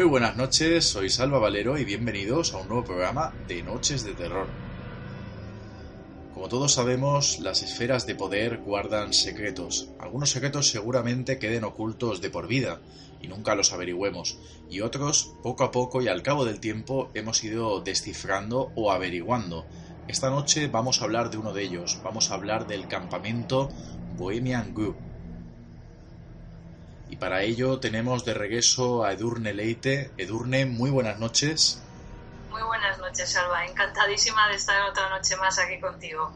Muy buenas noches, soy Salva Valero y bienvenidos a un nuevo programa de Noches de Terror. Como todos sabemos, las esferas de poder guardan secretos. Algunos secretos seguramente queden ocultos de por vida y nunca los averigüemos, y otros, poco a poco y al cabo del tiempo, hemos ido descifrando o averiguando. Esta noche vamos a hablar de uno de ellos, vamos a hablar del campamento Bohemian Grove. Y para ello tenemos de regreso a Edurne Leite. Edurne, muy buenas noches. Muy buenas noches, Salva. Encantadísima de estar otra noche más aquí contigo.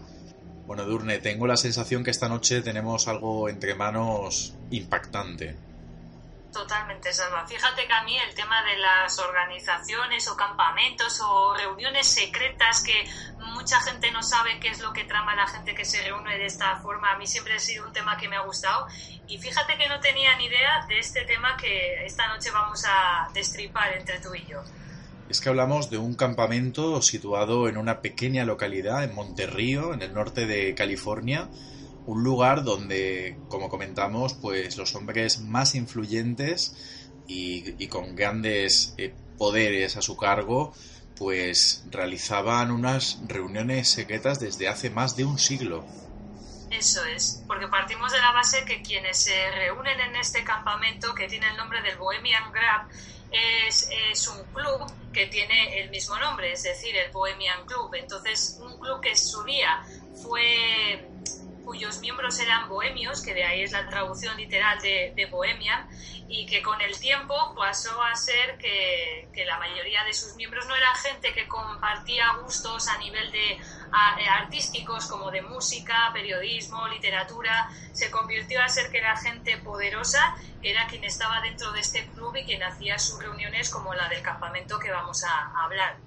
Bueno, Edurne, tengo la sensación que esta noche tenemos algo entre manos impactante. Totalmente, Salva. Fíjate que a mí el tema de las organizaciones o campamentos o reuniones secretas que mucha gente no sabe qué es lo que trama la gente que se reúne de esta forma, a mí siempre ha sido un tema que me ha gustado. Y fíjate que no tenía ni idea de este tema que esta noche vamos a destripar entre tú y yo. Es que hablamos de un campamento situado en una pequeña localidad en Monterrío, en el norte de California, un lugar donde, como comentamos, pues los hombres más influyentes y con grandes poderes a su cargo, pues realizaban unas reuniones secretas desde hace más de un siglo. Eso es, porque partimos de la base que quienes se reúnen en este campamento, que tiene el nombre del Bohemian Grove, es un club que tiene el mismo nombre, es decir, el Bohemian Club. Entonces, un club que en su día cuyos miembros eran bohemios, que de ahí es la traducción literal de Bohemian, y que con el tiempo pasó a ser que la mayoría de sus miembros no era gente que compartía gustos a nivel de artísticos como de música, periodismo, literatura. Se convirtió a ser que era gente poderosa, que era quien estaba dentro de este club y quien hacía sus reuniones como la del campamento que vamos a hablar.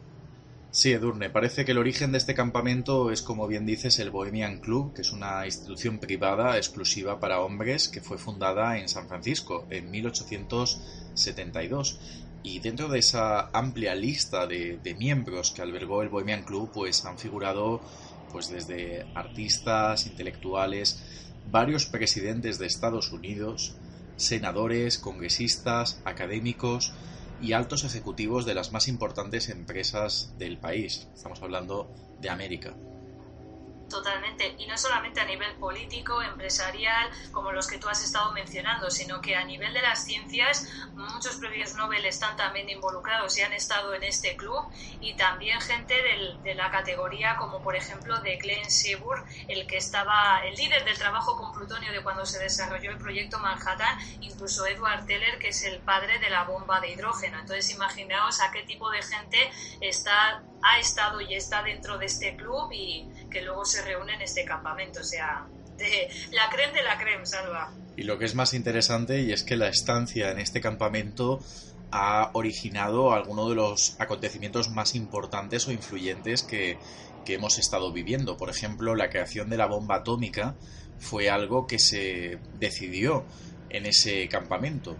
Sí, Edurne, parece que el origen de este campamento es, como bien dices, el Bohemian Club, que es una institución privada exclusiva para hombres que fue fundada en San Francisco en 1872. Y dentro de esa amplia lista de miembros que albergó el Bohemian Club, pues han figurado pues desde artistas, intelectuales, varios presidentes de Estados Unidos, senadores, congresistas, académicos y altos ejecutivos de las más importantes empresas del país. Estamos hablando de América. Totalmente, y no solamente a nivel político, empresarial, como los que tú has estado mencionando, sino que a nivel de las ciencias, muchos premios Nobel están también involucrados y han estado en este club, y también gente de la categoría como por ejemplo de Glenn Seaborg, el líder del trabajo con plutonio de cuando se desarrolló el proyecto Manhattan, incluso Edward Teller, que es el padre de la bomba de hidrógeno. Entonces imaginaos a qué tipo de gente ha estado y está dentro de este club y que luego se reúne en este campamento, o sea, de la creme, Salva. Y lo que es más interesante y es que la estancia en este campamento ha originado algunos de los acontecimientos más importantes o influyentes que hemos estado viviendo. Por ejemplo, la creación de la bomba atómica fue algo que se decidió en ese campamento.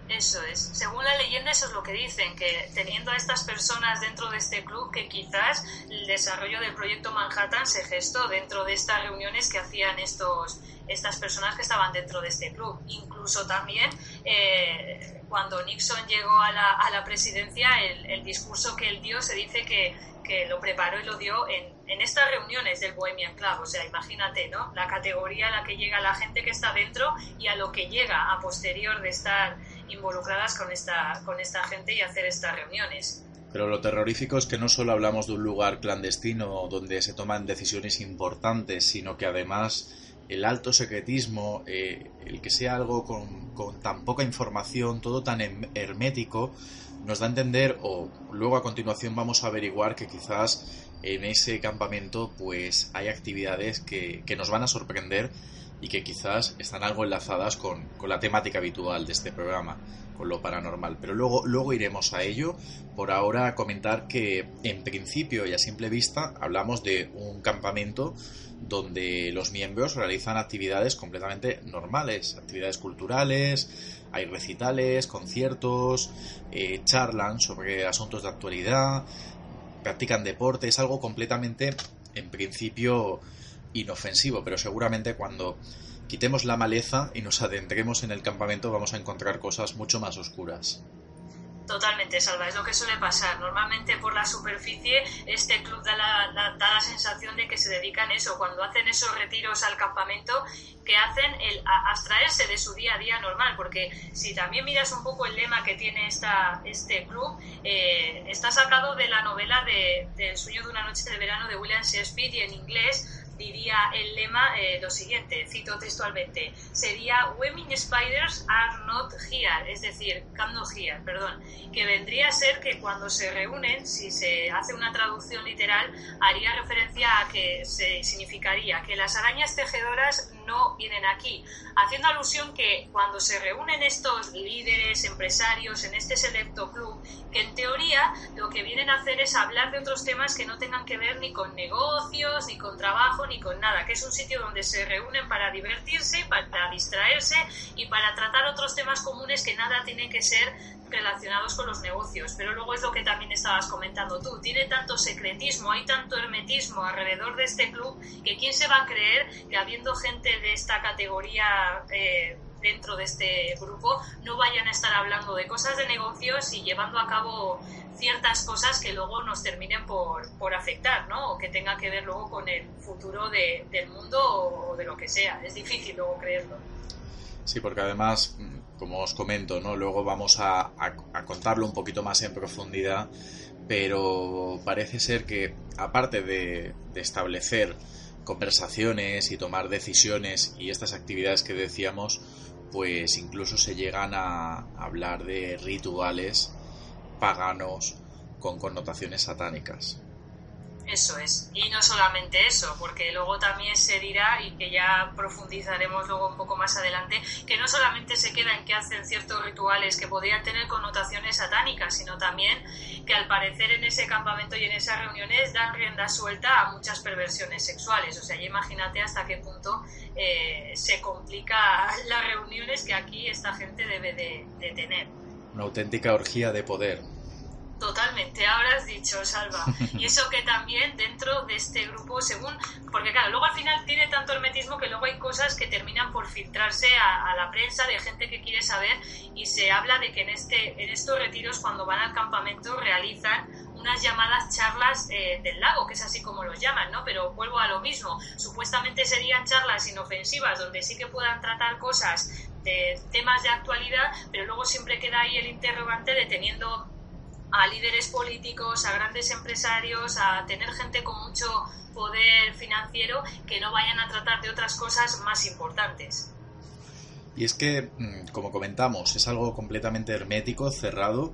Eso es. Según la leyenda, eso es lo que dicen, que teniendo a estas personas dentro de este club, que quizás el desarrollo del proyecto Manhattan se gestó dentro de estas reuniones que hacían estas personas que estaban dentro de este club. Incluso también cuando Nixon llegó a la presidencia, el discurso que él dio se dice que lo preparó y lo dio en estas reuniones del Bohemian Club. O sea, imagínate, ¿no? La categoría a la que llega la gente que está dentro y a lo que llega a posterior de estar involucradas con esta gente y hacer estas reuniones. Pero lo terrorífico es que no solo hablamos de un lugar clandestino donde se toman decisiones importantes, sino que además el alto secretismo, el que sea algo con tan poca información, todo tan hermético, nos da a entender, o luego a continuación vamos a averiguar que quizás en ese campamento pues hay actividades que nos van a sorprender y que quizás están algo enlazadas con la temática habitual de este programa, con lo paranormal. Pero luego iremos a ello. Por ahora comentar que en principio y a simple vista hablamos de un campamento donde los miembros realizan actividades completamente normales, actividades culturales, hay recitales, conciertos, charlan sobre asuntos de actualidad, practican deporte, es algo completamente, en principio, inofensivo, pero seguramente cuando quitemos la maleza y nos adentremos en el campamento vamos a encontrar cosas mucho más oscuras. Totalmente, Salva, es lo que suele pasar. Normalmente por la superficie este club da la sensación de que se dedican a eso. Cuando hacen esos retiros al campamento, que hacen el abstraerse de su día a día normal, porque si también miras un poco el lema que tiene este club, está sacado de la novela del sueño de una noche de verano de William Shakespeare, y en inglés diría el lema lo siguiente, cito textualmente, sería Women Spiders are not here, es decir, come not here, perdón, que vendría a ser que cuando se reúnen, si se hace una traducción literal, haría referencia a que significaría que las arañas tejedoras no vienen aquí, haciendo alusión que cuando se reúnen estos líderes, empresarios en este selecto club, que en teoría lo que vienen a hacer es hablar de otros temas que no tengan que ver ni con negocios, ni con trabajo, ni con nada, que es un sitio donde se reúnen para divertirse, para distraerse y para tratar otros temas comunes que nada tienen que ser relacionados con los negocios. Pero luego es lo que también estabas comentando tú, tiene tanto secretismo, hay tanto hermetismo alrededor de este club, que quién se va a creer que habiendo gente de esta categoría dentro de este grupo no vayan a estar hablando de cosas de negocios y llevando a cabo ciertas cosas que luego nos terminen por afectar, ¿no? O que tenga que ver luego con el futuro del mundo o de lo que sea. Es difícil luego creerlo. Sí, porque además, como os comento, ¿no? Luego vamos a contarlo un poquito más en profundidad, pero parece ser que, aparte de establecer conversaciones y tomar decisiones y estas actividades que decíamos, pues incluso se llegan a hablar de rituales paganos con connotaciones satánicas. Eso es, y no solamente eso, porque luego también se dirá, y que ya profundizaremos luego un poco más adelante, que no solamente se queda en que hacen ciertos rituales que podrían tener connotaciones satánicas, sino también que al parecer en ese campamento y en esas reuniones dan rienda suelta a muchas perversiones sexuales. O sea, ya imagínate hasta qué punto se complica las reuniones que aquí esta gente debe de tener. Una auténtica orgía de poder. Totalmente, ahora has dicho, Salva. Y eso que también dentro de este grupo, porque claro, luego al final tiene tanto hermetismo que luego hay cosas que terminan por filtrarse a la prensa de gente que quiere saber, y se habla de que en estos retiros, cuando van al campamento, realizan unas llamadas charlas del lago, que es así como los llaman, ¿no? Pero vuelvo a lo mismo, supuestamente serían charlas inofensivas donde sí que puedan tratar cosas de temas de actualidad, pero luego siempre queda ahí el interrogante de teniendo a líderes políticos, a grandes empresarios, a tener gente con mucho poder financiero, que no vayan a tratar de otras cosas más importantes. Y es que, como comentamos, es algo completamente hermético, cerrado,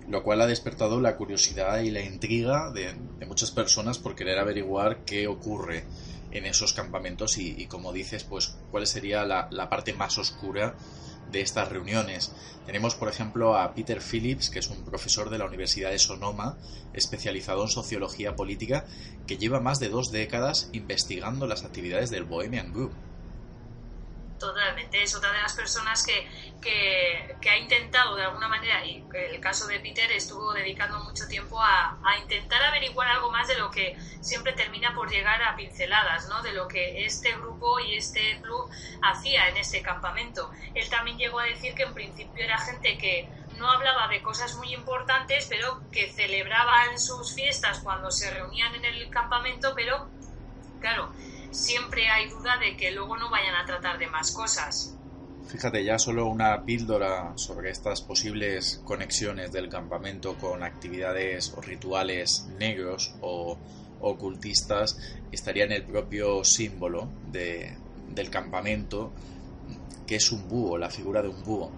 lo cual ha despertado la curiosidad y la intriga de muchas personas por querer averiguar qué ocurre en esos campamentos y como dices, pues cuál sería la parte más oscura de estas reuniones. Tenemos, por ejemplo, a Peter Phillips, que es un profesor de la Universidad de Sonoma, especializado en sociología política, que lleva más de 2 décadas investigando las actividades del Bohemian Group. Totalmente, es otra de las personas que ha intentado de alguna manera, y el caso de Peter estuvo dedicando mucho tiempo a intentar averiguar algo más de lo que siempre termina por llegar a pinceladas, ¿no? De lo que este grupo y este club hacía en este campamento. Él también llegó a decir que en principio era gente que no hablaba de cosas muy importantes, pero que celebraban sus fiestas cuando se reunían en el campamento, pero claro, siempre hay duda de que luego no vayan a tratar de más cosas. Fíjate, ya solo una píldora sobre estas posibles conexiones del campamento con actividades o rituales negros o ocultistas estaría en el propio símbolo del campamento, que es un búho, la figura de un búho.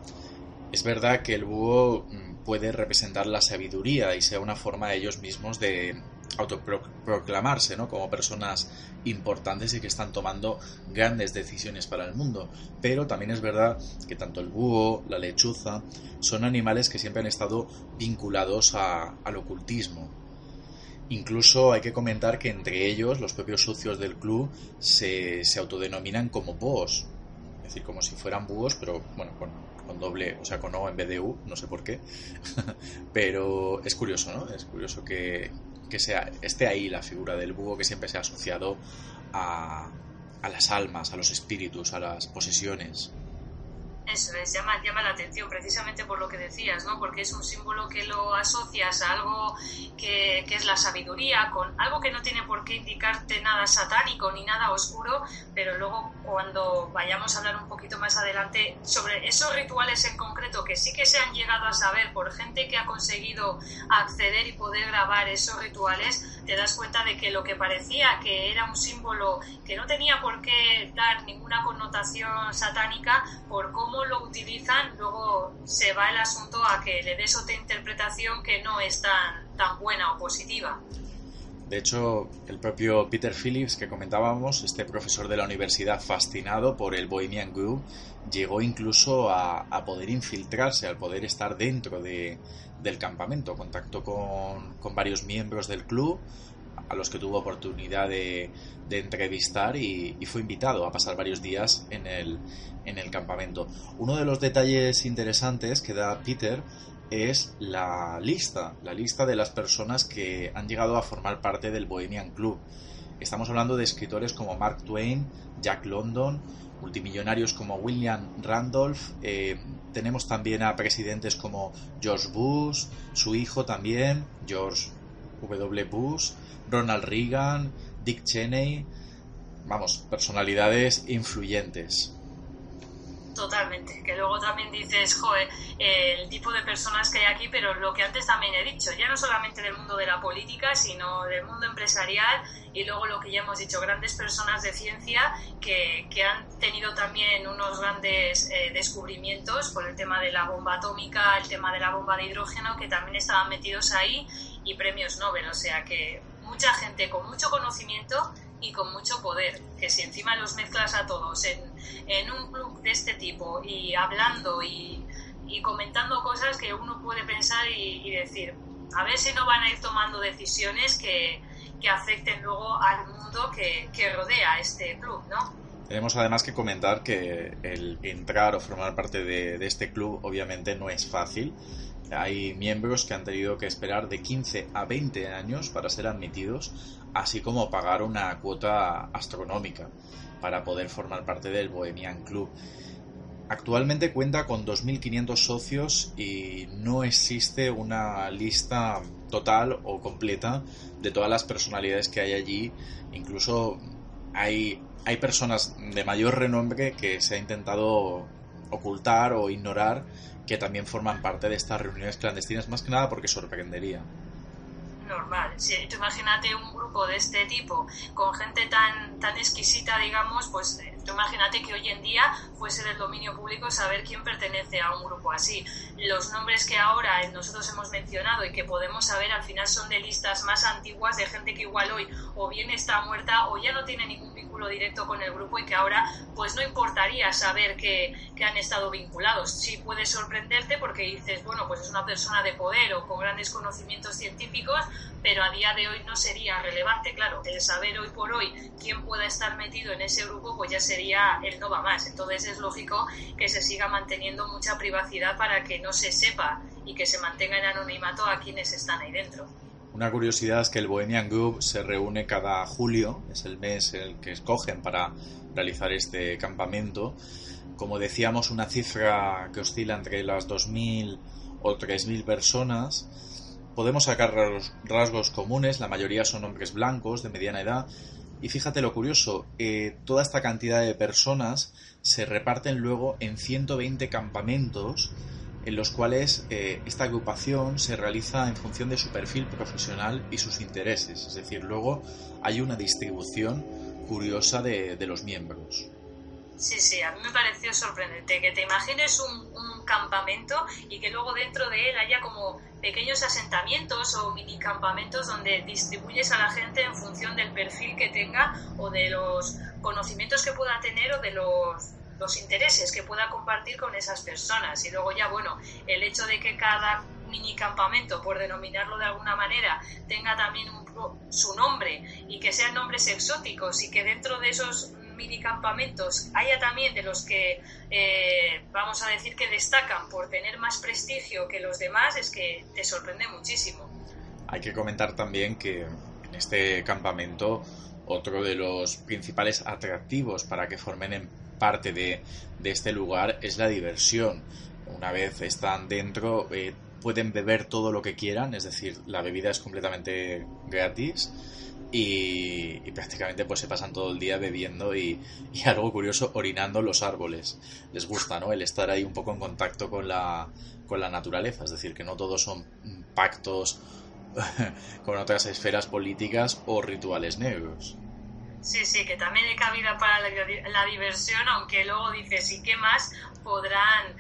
Es verdad que el búho puede representar la sabiduría y sea una forma de ellos mismos de autoproclamarse, ¿no? Como personas importantes y que están tomando grandes decisiones para el mundo. Pero también es verdad que tanto el búho, la lechuza, son animales que siempre han estado vinculados al ocultismo. Incluso hay que comentar que entre ellos, los propios socios del club se autodenominan como búhos. Es decir, como si fueran búhos, pero bueno, con doble, o sea, con O en vez de U, no sé por qué. Pero es curioso, ¿no? Es curioso que esté ahí la figura del búho, que siempre se ha asociado a las almas, a los espíritus, a las posesiones. Eso es, llama la atención precisamente por lo que decías, ¿no? Porque es un símbolo que lo asocias a algo que es la sabiduría, con algo que no tiene por qué indicarte nada satánico ni nada oscuro, pero luego cuando vayamos a hablar un poquito más adelante sobre esos rituales en concreto que sí que se han llegado a saber por gente que ha conseguido acceder y poder grabar esos rituales, te das cuenta de que lo que parecía que era un símbolo que no tenía por qué dar ninguna connotación satánica, por cómo lo utilizan, luego se va el asunto a que le des otra interpretación que no es tan buena o positiva. De hecho, el propio Peter Phillips que comentábamos, este profesor de la universidad fascinado por el Bohemian Grove, llegó incluso a poder infiltrarse, al poder estar dentro del campamento. Contactó con varios miembros del club, a los que tuvo oportunidad de entrevistar y fue invitado a pasar varios días en el campamento. Uno de los detalles interesantes que da Peter es la lista de las personas que han llegado a formar parte del Bohemian Club. Estamos hablando de escritores como Mark Twain, Jack London, multimillonarios como William Randolph, tenemos también a presidentes como George Bush, su hijo también, George W. Bush, Ronald Reagan, Dick Cheney, vamos, personalidades influyentes. Totalmente, que luego también dices, joder, el tipo de personas que hay aquí, pero lo que antes también he dicho, ya no solamente del mundo de la política, sino del mundo empresarial, y luego lo que ya hemos dicho, grandes personas de ciencia que han tenido también unos grandes descubrimientos por el tema de la bomba atómica, el tema de la bomba de hidrógeno, que también estaban metidos ahí, y premios Nobel, o sea que mucha gente con mucho conocimiento y con mucho poder, que si encima los mezclas a todos en un club de este tipo y hablando y comentando cosas que uno puede pensar y decir, a ver si no van a ir tomando decisiones que afecten luego al mundo que rodea este club, ¿no? Tenemos además que comentar que el entrar o formar parte de este club obviamente no es fácil. Hay miembros que han tenido que esperar de 15 a 20 años para ser admitidos, así como pagar una cuota astronómica para poder formar parte del Bohemian Club. Actualmente cuenta con 2.500 socios y no existe una lista total o completa de todas las personalidades que hay allí. Incluso hay personas de mayor renombre que se ha intentado ocultar o ignorar, que también forman parte de estas reuniones clandestinas, más que nada porque sorprendería. Normal, si tú imagínate un grupo de este tipo con gente tan exquisita, digamos, pues tú imagínate que hoy en día fuese del dominio público saber quién pertenece a un grupo así. Los nombres que ahora nosotros hemos mencionado y que podemos saber al final son de listas más antiguas de gente que igual hoy o bien está muerta o ya no tiene ningún vínculo directo con el grupo y que ahora pues no importaría saber que han estado vinculados. Sí puede sorprenderte porque dices, bueno, pues es una persona de poder o con grandes conocimientos científicos, pero a día de hoy no sería relevante, claro. El saber hoy por hoy quién pueda estar metido en ese grupo pues ya sería el no va más. Entonces es lógico que se siga manteniendo mucha privacidad para que no se sepa y que se mantenga en anonimato a quienes están ahí dentro. Una curiosidad es que el Bohemian Grove se reúne cada julio, es el mes en el que escogen para realizar este campamento. Como decíamos, una cifra que oscila entre las 2.000 o 3.000 personas. Podemos sacar rasgos comunes, la mayoría son hombres blancos de mediana edad. Y fíjate lo curioso, toda esta cantidad de personas se reparten luego en 120 campamentos en los cuales esta agrupación se realiza en función de su perfil profesional y sus intereses. Es decir, luego hay una distribución curiosa de los miembros. Sí, a mí me pareció sorprendente que te imagines un campamento y que luego dentro de él haya como pequeños asentamientos o mini campamentos donde distribuyes a la gente en función del perfil que tenga o de los conocimientos que pueda tener o de los intereses que pueda compartir con esas personas. Y luego ya, bueno, el hecho de que cada mini campamento, por denominarlo de alguna manera, tenga también su nombre y que sean nombres exóticos y que dentro de esos mini campamentos haya también de los que vamos a decir que destacan por tener más prestigio que los demás, es que te sorprende muchísimo. Hay que comentar también que en este campamento otro de los principales atractivos para que formen parte de este lugar es la diversión. Una vez están dentro, pueden beber todo lo que quieran, es decir, la bebida es completamente gratis. Y prácticamente pues se pasan todo el día bebiendo y algo curioso, orinando los árboles. Les gusta, ¿no? El estar ahí un poco en contacto con la naturaleza, es decir, que no todos son pactos con otras esferas políticas o rituales negros. Sí, que también hay cabida para la diversión, aunque luego dices, ¿y qué más podrán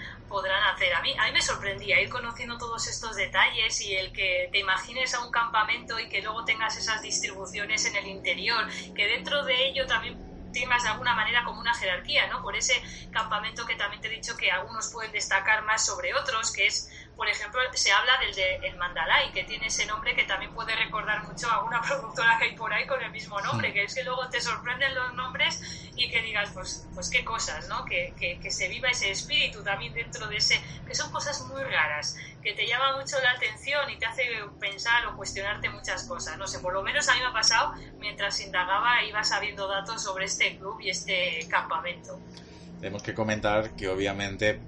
hacer? A mí me sorprendía ir conociendo todos estos detalles y el que te imagines a un campamento y que luego tengas esas distribuciones en el interior, que dentro de ello también tengas de alguna manera como una jerarquía, ¿no? Por ese campamento que también te he dicho que algunos pueden destacar más sobre otros, que es, por ejemplo, se habla del de El Mandalay, que tiene ese nombre que también puede recordar mucho a una productora que hay por ahí con el mismo nombre, que es que luego te sorprenden los nombres y que digas, pues qué cosas, ¿no? Que se viva ese espíritu también dentro de ese, que son cosas muy raras, que te llama mucho la atención y te hace pensar o cuestionarte muchas cosas. No sé, por lo menos a mí me ha pasado, mientras indagaba iba sabiendo datos sobre este club y este campamento. Tenemos que comentar que obviamente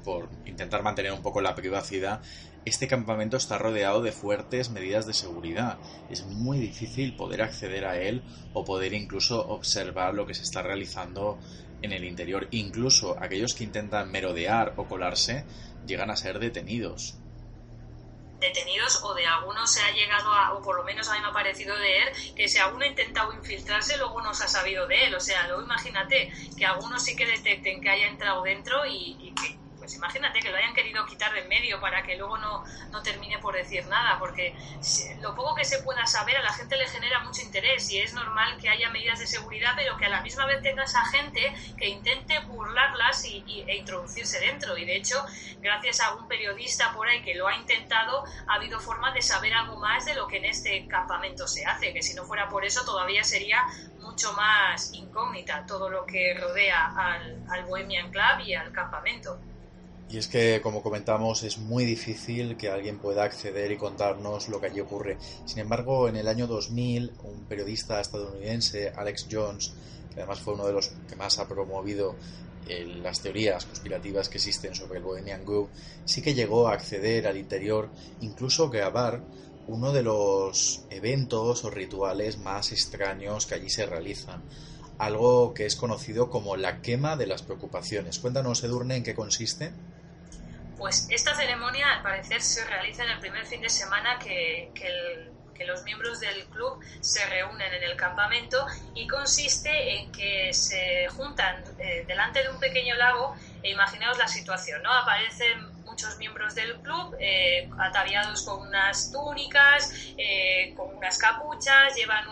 por intentar mantener un poco la privacidad, este campamento está rodeado de fuertes medidas de seguridad. Es muy difícil poder acceder a él o poder incluso observar lo que se está realizando en el interior. Incluso aquellos que intentan merodear o colarse llegan a ser detenidos o de algunos se ha llegado a, o por lo menos a mí me ha parecido leer, que si alguno ha intentado infiltrarse luego no se ha sabido de él. O sea, luego imagínate que algunos sí que detecten que haya entrado dentro y que, pues imagínate que lo hayan querido quitar de en medio para que luego no termine por decir nada, porque lo poco que se pueda saber a la gente le genera mucho interés y es normal que haya medidas de seguridad, pero que a la misma vez tengas a gente que intente burlarlas e introducirse dentro. Y de hecho, gracias a un periodista por ahí que lo ha intentado, ha habido forma de saber algo más de lo que en este campamento se hace, que si no fuera por eso todavía sería mucho más incógnita todo lo que rodea al Bohemian Club y al campamento. Y es que, como comentamos, es muy difícil que alguien pueda acceder y contarnos lo que allí ocurre. Sin embargo, en el año 2000, un periodista estadounidense, Alex Jones, que además fue uno de los que más ha promovido las teorías conspirativas que existen sobre el Bohemian Grove, sí que llegó a acceder al interior, incluso grabar uno de los eventos o rituales más extraños que allí se realizan. Algo que es conocido como la quema de las preocupaciones. Cuéntanos, Edurne, ¿en qué consiste? Pues esta ceremonia al parecer se realiza en el primer fin de semana que los miembros del club se reúnen en el campamento y consiste en que se juntan delante de un pequeño lago e imaginaos la situación, ¿no? Aparecen muchos miembros del club ataviados con unas túnicas, con unas capuchas, llevan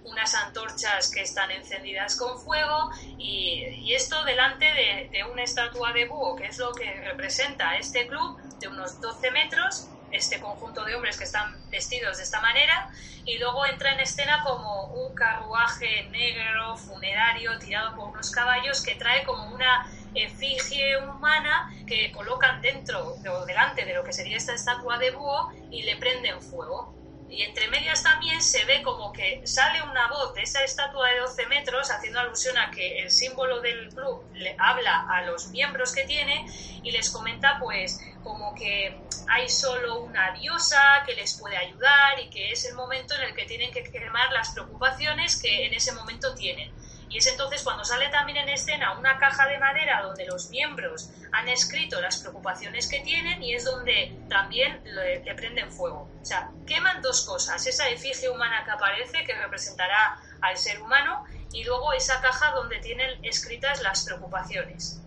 unas antorchas que están encendidas con fuego y esto delante de una estatua de búho, que es lo que representa este club, de unos 12 metros, este conjunto de hombres que están vestidos de esta manera, y luego entra en escena como un carruaje negro funerario tirado por unos caballos que trae como una efigie humana que colocan dentro o delante de lo que sería esta estatua de búho y le prenden fuego. Y entre medias también se ve como que sale una voz de esa estatua de 12 metros haciendo alusión a que el símbolo del club le habla a los miembros que tiene y les comenta pues como que hay solo una diosa que les puede ayudar y que es el momento en el que tienen que quemar las preocupaciones que en ese momento tienen. Y es entonces cuando sale también en escena una caja de madera donde los miembros han escrito las preocupaciones que tienen y es donde también le prenden fuego. O sea, queman dos cosas, esa efigie humana que aparece, que representará al ser humano, y luego esa caja donde tienen escritas las preocupaciones.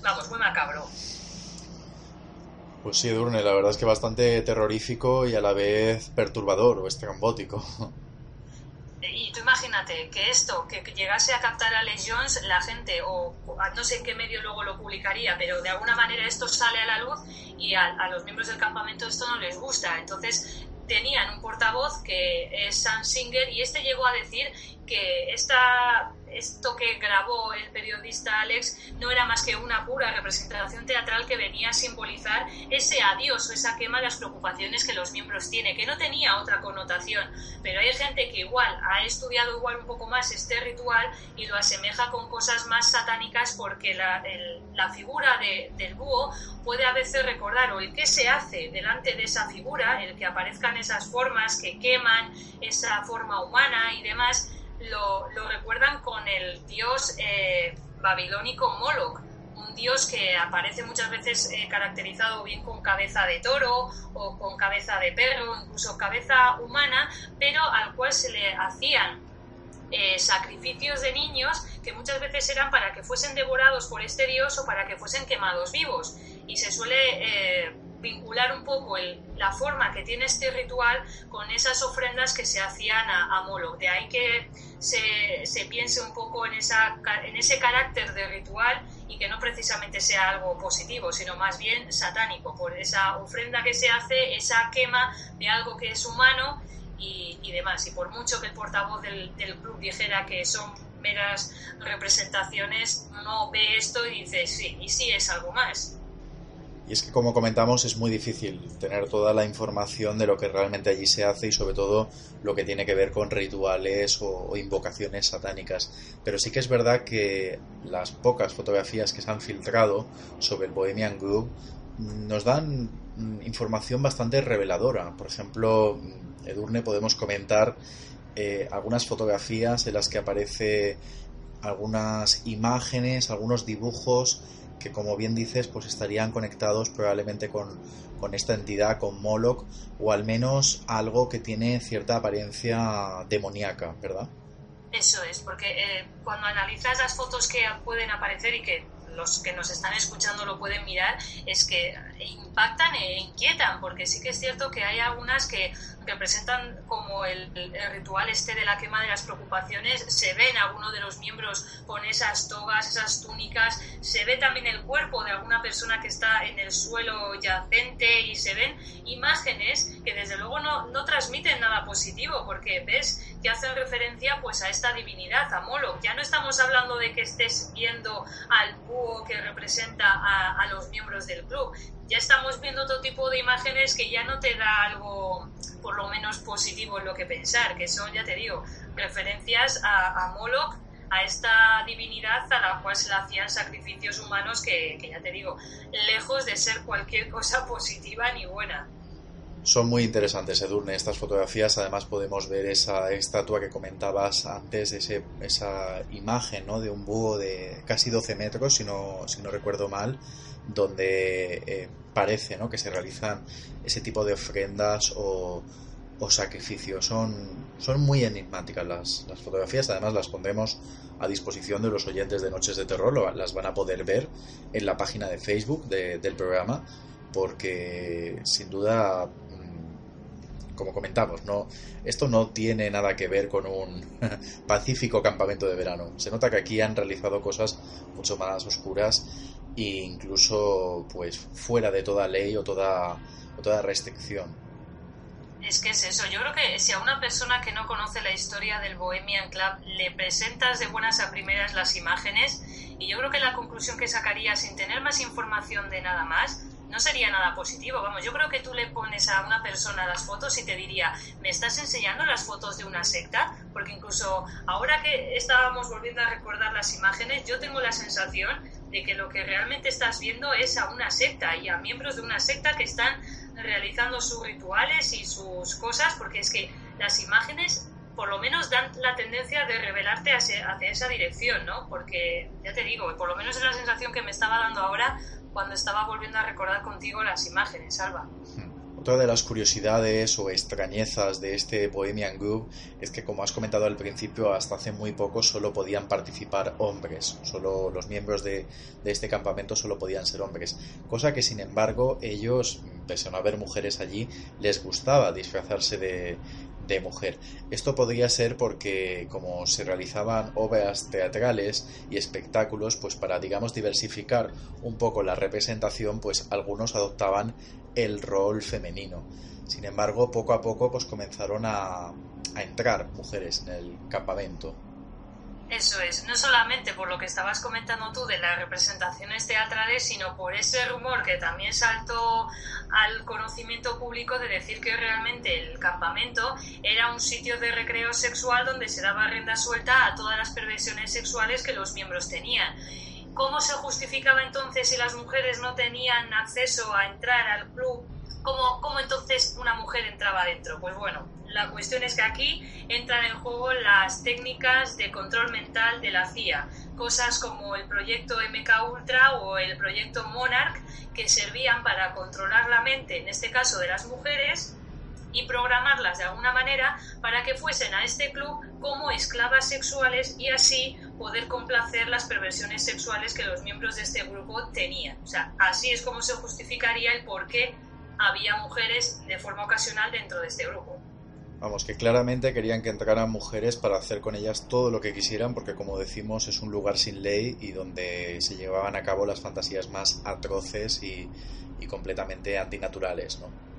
Vamos, muy macabro. Pues sí, Edurne, la verdad es que bastante terrorífico y a la vez perturbador o estrambótico. Y tú imagínate que esto, que llegase a captar a Alex Jones, la gente, o no sé en qué medio luego lo publicaría, pero de alguna manera esto sale a la luz y a los miembros del campamento esto no les gusta. Entonces tenían un portavoz que es Sam Singer y este llegó a decir que esta esto que grabó el periodista Alex no era más que una pura representación teatral que venía a simbolizar ese adiós o esa quema de las preocupaciones que los miembros tienen, que no tenía otra connotación. Pero hay gente que igual ha estudiado igual un poco más este ritual y lo asemeja con cosas más satánicas, porque la figura del búho puede a veces recordar, o el que se hace delante de esa figura, el que aparezcan esas formas que queman, esa forma humana y demás, lo recuerdan con el dios babilónico Moloch, un dios que aparece muchas veces caracterizado bien con cabeza de toro o con cabeza de perro, incluso cabeza humana, pero al cual se le hacían sacrificios de niños que muchas veces eran para que fuesen devorados por este dios o para que fuesen quemados vivos. Y se suele vincular un poco la forma que tiene este ritual con esas ofrendas que se hacían a Moloch. De ahí que se piense un poco en ese carácter de ritual, y que no precisamente sea algo positivo, sino más bien satánico, por esa ofrenda que se hace, esa quema de algo que es humano y demás. Y por mucho que el portavoz del club dijera que son meras representaciones, uno ve esto y dice sí, y sí es algo más. Y es que, como comentamos, es muy difícil tener toda la información de lo que realmente allí se hace, y sobre todo lo que tiene que ver con rituales o invocaciones satánicas. Pero sí que es verdad que las pocas fotografías que se han filtrado sobre el Bohemian Grove nos dan información bastante reveladora. Por ejemplo, Edurne, podemos comentar algunas fotografías en las que aparece algunas imágenes, algunos dibujos que, como bien dices, pues estarían conectados probablemente con esta entidad, con Moloch, o al menos algo que tiene cierta apariencia demoníaca, ¿verdad? Eso es, porque cuando analizas las fotos que pueden aparecer, y que los que nos están escuchando lo pueden mirar, es que impactan e inquietan, porque sí que es cierto que hay algunas que representan como el ritual este de la quema de las preocupaciones. Se ven algunos de los miembros con esas togas, esas túnicas, se ve también el cuerpo de alguna persona que está en el suelo yacente, y se ven imágenes que desde luego no transmiten nada positivo, porque ves que hacen referencia pues a esta divinidad, a Moloch. Ya no estamos hablando de que estés viendo al búho que representa a los miembros del club, ya estamos viendo otro tipo de imágenes que ya no te da algo por lo menos positivo en lo que pensar, que son, ya te digo, referencias a Moloch, a esta divinidad a la cual se le hacían sacrificios humanos que ya te digo, lejos de ser cualquier cosa positiva ni buena. Son muy interesantes, Edurne, estas fotografías. Además podemos ver esa estatua que comentabas antes, esa imagen, ¿no?, de un búho de casi 12 metros, si no recuerdo mal, donde parece, ¿no?, que se realizan ese tipo de ofrendas o sacrificios. Son muy enigmáticas las fotografías. Además las pondremos a disposición de los oyentes de Noches de Terror, las van a poder ver en la página de Facebook del programa, porque sin duda, como comentamos, esto no tiene nada que ver con un pacífico campamento de verano. Se nota que aquí han realizado cosas mucho más oscuras e incluso pues fuera de toda ley o toda restricción. Es que es eso. Yo creo que si a una persona que no conoce la historia del Bohemian Club le presentas de buenas a primeras las imágenes, y yo creo que la conclusión que sacaría sin tener más información de nada más no sería nada positivo. Vamos, yo creo que tú le pones a una persona las fotos y te diría, ¿me estás enseñando las fotos de una secta? Porque incluso ahora que estábamos volviendo a recordar las imágenes, yo tengo la sensación de que lo que realmente estás viendo es a una secta y a miembros de una secta que están realizando sus rituales y sus cosas, porque es que las imágenes por lo menos dan la tendencia de revelarte hacia esa dirección, ¿no? Porque, ya te digo, por lo menos es la sensación que me estaba dando ahora cuando estaba volviendo a recordar contigo las imágenes, Alba. Otra de las curiosidades o extrañezas de este Bohemian Grove es que, como has comentado al principio, hasta hace muy poco solo podían participar hombres, solo los miembros de este campamento solo podían ser hombres, cosa que sin embargo ellos, pese a no haber mujeres allí, les gustaba disfrazarse de mujer. Esto podría ser porque, como se realizaban obras teatrales y espectáculos, pues para, digamos, diversificar un poco la representación, pues algunos adoptaban el rol femenino. Sin embargo, poco a poco pues comenzaron a entrar mujeres en el campamento. Eso es, no solamente por lo que estabas comentando tú de las representaciones teatrales, sino por ese rumor que también saltó al conocimiento público de decir que realmente el campamento era un sitio de recreo sexual donde se daba rienda suelta a todas las perversiones sexuales que los miembros tenían. ¿Cómo se justificaba entonces si las mujeres no tenían acceso a entrar al club? ¿Cómo entonces una mujer entraba dentro? Pues bueno, la cuestión es que aquí entran en juego las técnicas de control mental de la CIA, cosas como el proyecto MKUltra o el proyecto Monarch, que servían para controlar la mente, en este caso de las mujeres, y programarlas de alguna manera para que fuesen a este club como esclavas sexuales y así poder complacer las perversiones sexuales que los miembros de este grupo tenían. O sea, así es como se justificaría el por qué había mujeres de forma ocasional dentro de este grupo. Vamos, que claramente querían que entraran mujeres para hacer con ellas todo lo que quisieran, porque como decimos es un lugar sin ley y donde se llevaban a cabo las fantasías más atroces y completamente antinaturales, ¿no?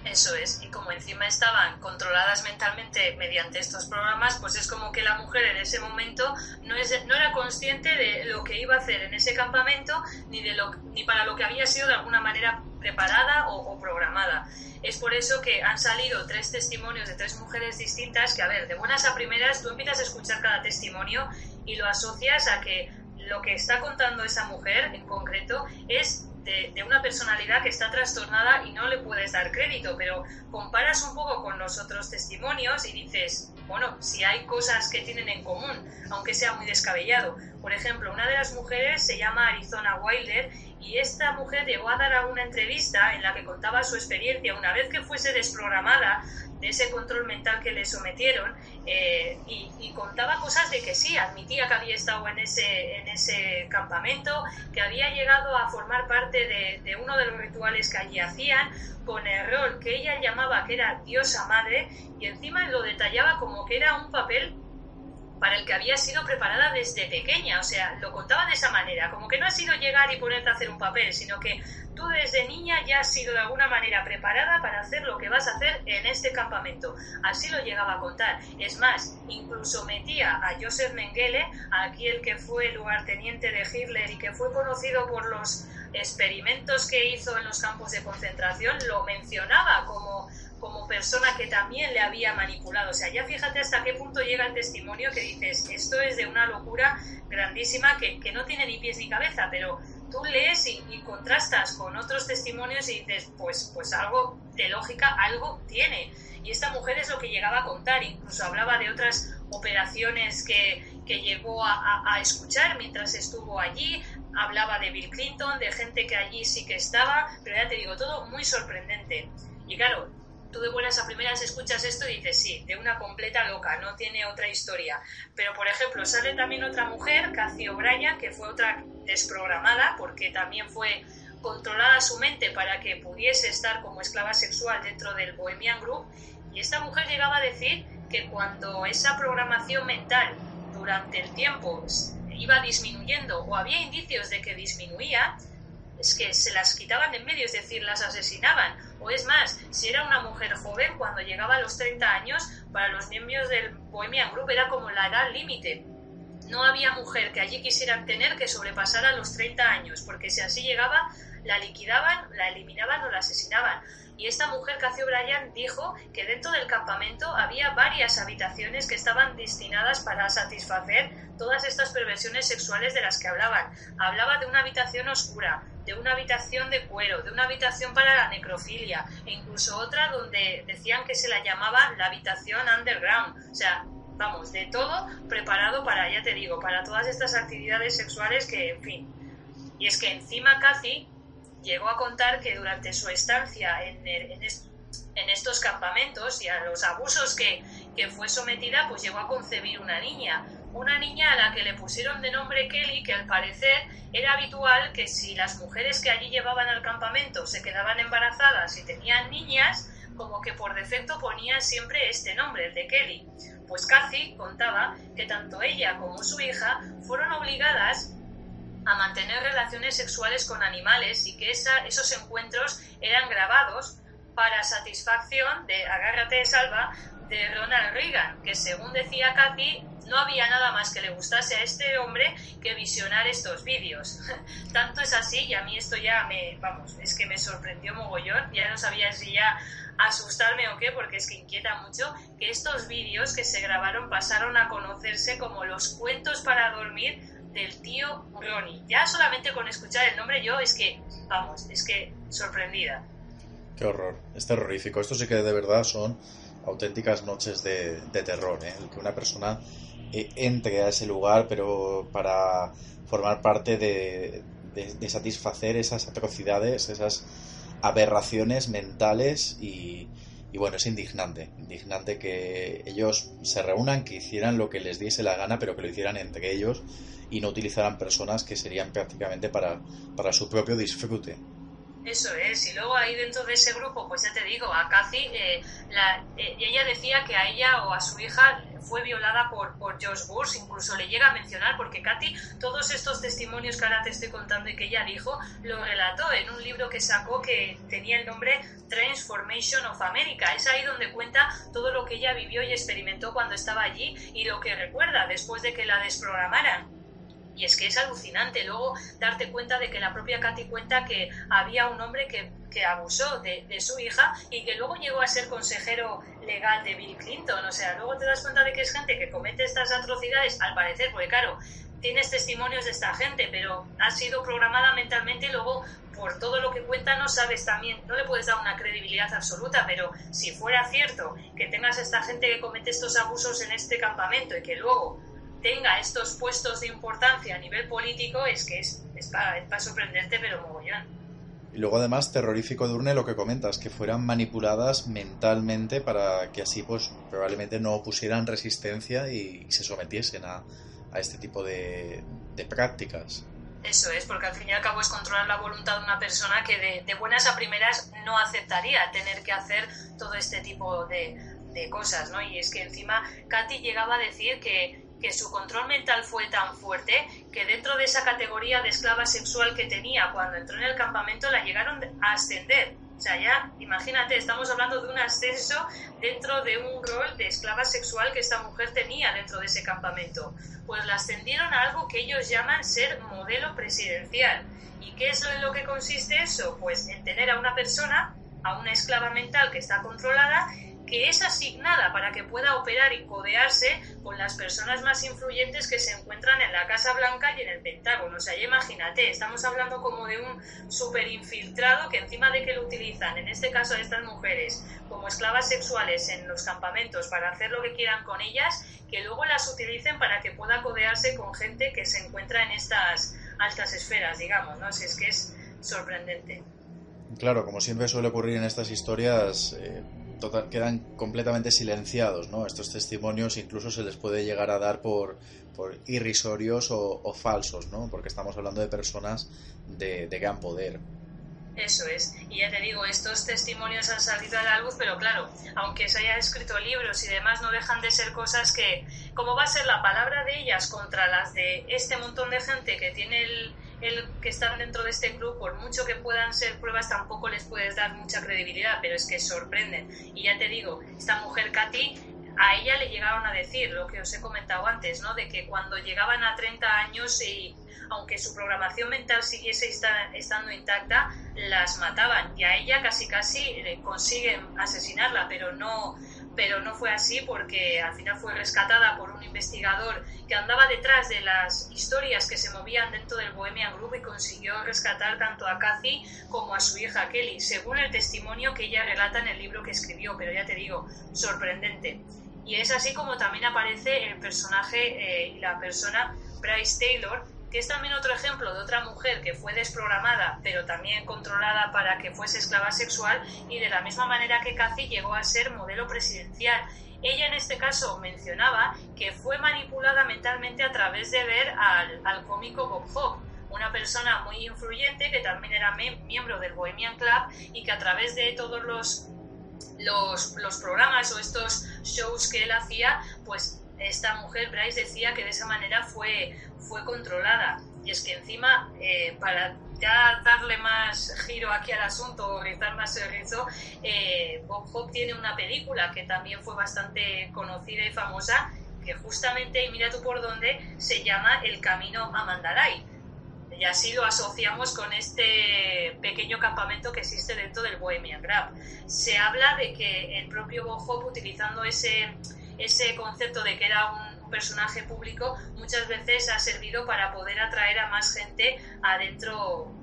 Eso es, y como encima estaban controladas mentalmente mediante estos programas, pues es como que la mujer en ese momento no era consciente de lo que iba a hacer en ese campamento ni para lo que había sido de alguna manera preparada o programada. Es por eso que han salido 3 testimonios de 3 mujeres distintas que, a ver, de buenas a primeras tú empiezas a escuchar cada testimonio y lo asocias a que lo que está contando esa mujer en concreto es de una personalidad que está trastornada y no le puedes dar crédito, pero comparas un poco con los otros testimonios y dices, bueno, si hay cosas que tienen en común, aunque sea muy descabellado. Por ejemplo, una de las mujeres se llama Arizona Wilder y esta mujer llegó a dar alguna entrevista en la que contaba su experiencia una vez que fuese desprogramada de ese control mental que le sometieron y contaba cosas de que sí, admitía que había estado en ese campamento, que había llegado a formar parte de uno de los rituales que allí hacían, con el rol que ella llamaba que era diosa madre, y encima lo detallaba como que era un papel para el que había sido preparada desde pequeña. O sea, lo contaba de esa manera, como que no ha sido llegar y ponerte a hacer un papel, sino que tú desde niña ya has sido de alguna manera preparada para hacer lo que vas a hacer en este campamento. Así lo llegaba a contar. Es más, incluso metía a Joseph Mengele, aquel que fue lugarteniente de Hitler y que fue conocido por los experimentos que hizo en los campos de concentración, lo mencionaba como persona que también le había manipulado. O sea, ya fíjate hasta qué punto llega el testimonio que dices, esto es de una locura grandísima que no tiene ni pies ni cabeza, pero tú lees y contrastas con otros testimonios y dices, pues algo de lógica, algo tiene. Y esta mujer es lo que llegaba a contar, incluso hablaba de otras operaciones que llegó a escuchar mientras estuvo allí, hablaba de Bill Clinton, de gente que allí sí que estaba, pero ya te digo, todo muy sorprendente. Y claro, tú de buenas a primeras escuchas esto y dices, sí, de una completa loca, no tiene otra historia. Pero, por ejemplo, sale también otra mujer, Cathy O'Brien, que fue otra desprogramada, porque también fue controlada su mente para que pudiese estar como esclava sexual dentro del Bohemian Group. Y esta mujer llegaba a decir que cuando esa programación mental durante el tiempo iba disminuyendo o había indicios de que disminuía, es que se las quitaban de en medio, es decir, las asesinaban. O es más, si era una mujer joven, cuando llegaba a los 30 años, para los miembros del Bohemian Group era como la edad límite. No había mujer que allí quisieran tener que sobrepasara los 30 años, porque si así llegaba, la liquidaban, la eliminaban o la asesinaban. Y esta mujer, Cathy O'Brien, dijo que dentro del campamento había varias habitaciones que estaban destinadas para satisfacer todas estas perversiones sexuales de las que hablaban. Hablaba de una habitación oscura, de una habitación de cuero, de una habitación para la necrofilia, e incluso otra donde decían que se la llamaba la habitación underground. O sea, vamos, de todo preparado para, ya te digo, para todas estas actividades sexuales que, en fin. Y es que encima Cathy llegó a contar que durante su estancia en estos campamentos y a los abusos que fue sometida, pues llegó a concebir una niña a la que le pusieron de nombre Kelly, que al parecer era habitual que si las mujeres que allí llevaban al campamento se quedaban embarazadas y tenían niñas, como que por defecto ponían siempre este nombre, el de Kelly. Pues Cathy contaba que tanto ella como su hija fueron obligadas a mantener relaciones sexuales con animales y que esos encuentros eran grabados para satisfacción de, agárrate salva, de Ronald Reagan, que según decía Cathy, no había nada más que le gustase a este hombre que visionar estos vídeos. Tanto es así, y a mí esto ya es que me sorprendió mogollón, ya no sabía si ya asustarme o qué, porque es que inquieta mucho, que estos vídeos que se grabaron pasaron a conocerse como los cuentos para dormir del tío Ronnie. Ya solamente con escuchar el nombre yo es que sorprendida. Qué horror, es terrorífico. Esto sí que de verdad son auténticas noches de terror, ¿eh? El que una persona entre a ese lugar, pero para formar parte de satisfacer esas atrocidades, esas aberraciones mentales y bueno, es indignante que ellos se reúnan, que hicieran lo que les diese la gana, pero que lo hicieran entre ellos y no utilizaran personas que serían prácticamente para su propio disfrute. Eso es, y luego ahí dentro de ese grupo, pues ya te digo, a Kathy, ella decía que a ella o a su hija fue violada por George Bush, incluso le llega a mencionar, porque Kathy, todos estos testimonios que ahora te estoy contando y que ella dijo, lo relató en un libro que sacó que tenía el nombre Transformation of America. Es ahí donde cuenta todo lo que ella vivió y experimentó cuando estaba allí y lo que recuerda después de que la desprogramaran. Y es que es alucinante luego darte cuenta de que la propia Kathy cuenta que había un hombre que abusó de su hija y que luego llegó a ser consejero legal de Bill Clinton. O sea, luego te das cuenta de que es gente que comete estas atrocidades, al parecer, porque claro, tienes testimonios de esta gente, pero ha sido programada mentalmente y luego por todo lo que cuenta no sabes también, no le puedes dar una credibilidad absoluta, pero si fuera cierto que tengas a esta gente que comete estos abusos en este campamento y que luego tenga estos puestos de importancia a nivel político, es que es para sorprenderte, pero mogollón. Y luego además terrorífico, Edurne, lo que comentas, que fueran manipuladas mentalmente para que así pues probablemente no pusieran resistencia y se sometiesen a este tipo de prácticas. Eso es, porque al fin y al cabo es controlar la voluntad de una persona que de buenas a primeras no aceptaría tener que hacer todo este tipo de cosas, ¿no? Y es que encima Kathy llegaba a decir que su control mental fue tan fuerte que dentro de esa categoría de esclava sexual que tenía cuando entró en el campamento la llegaron a ascender. O sea, ya imagínate, estamos hablando de un ascenso dentro de un rol de esclava sexual que esta mujer tenía dentro de ese campamento. Pues la ascendieron a algo que ellos llaman ser modelo presidencial. ¿Y qué es en lo que consiste eso? Pues en tener a una persona, a una esclava mental que está controlada, que es asignada para que pueda operar y codearse con las personas más influyentes que se encuentran en la Casa Blanca y en el Pentágono. O sea, ya imagínate, estamos hablando como de un súper infiltrado que encima de que lo utilizan, en este caso a estas mujeres, como esclavas sexuales en los campamentos para hacer lo que quieran con ellas, que luego las utilicen para que pueda codearse con gente que se encuentra en estas altas esferas, digamos, ¿no? Si es que es sorprendente. Claro, como siempre suele ocurrir en estas historias, quedan completamente silenciados, ¿no? Estos testimonios incluso se les puede llegar a dar por irrisorios o falsos, ¿no? Porque estamos hablando de personas de gran poder. Eso es, y ya te digo, estos testimonios han salido a la luz, pero claro, aunque se hayan escrito libros y demás, no dejan de ser cosas que, como va a ser la palabra de ellas contra las de este montón de gente que tiene el que están dentro de este club, por mucho que puedan ser pruebas, tampoco les puedes dar mucha credibilidad, pero es que sorprenden. Y ya te digo, esta mujer Kathy, a ella le llegaron a decir lo que os he comentado antes, ¿no? De que cuando llegaban a 30 años y aunque su programación mental siguiese estando intacta, las mataban, y a ella casi consiguen asesinarla, pero no fue así, porque al final fue rescatada por un investigador que andaba detrás de las historias que se movían dentro del Bohemian Group y consiguió rescatar tanto a Kathy como a su hija Kelly, según el testimonio que ella relata en el libro que escribió. Pero ya te digo, sorprendente. Y es así como también aparece el personaje y la persona Bryce Taylor, que es también otro ejemplo de otra mujer que fue desprogramada, pero también controlada para que fuese esclava sexual, y de la misma manera que Kathy llegó a ser modelo presidencial. Ella en este caso mencionaba que fue manipulada mentalmente a través de ver al cómico Bob Hope, una persona muy influyente que también era miembro del Bohemian Club, y que a través de todos los programas o estos shows que él hacía, pues esta mujer, Bryce, decía que de esa manera fue controlada. Y es que encima, para ya darle más giro aquí al asunto o rizar más el rizo, Bob Hope tiene una película que también fue bastante conocida y famosa, que justamente, y mira tú por dónde, se llama el Camino a Mandalay. Y así lo asociamos con este pequeño campamento que existe dentro del Bohemian Grove. Se habla de que el propio Bob Hope, utilizando ese concepto de que era un personaje público, muchas veces ha servido para poder atraer a más gente adentro,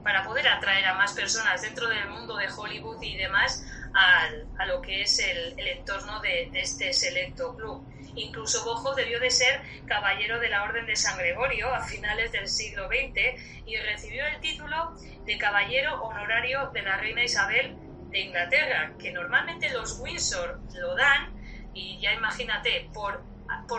para poder atraer a más personas dentro del mundo de Hollywood y demás a lo que es el entorno de este selecto club. Incluso Bob Hope debió de ser caballero de la Orden de San Gregorio a finales del siglo XX y recibió el título de caballero honorario de la reina Isabel de Inglaterra, que normalmente los Windsor lo dan, y ya imagínate, por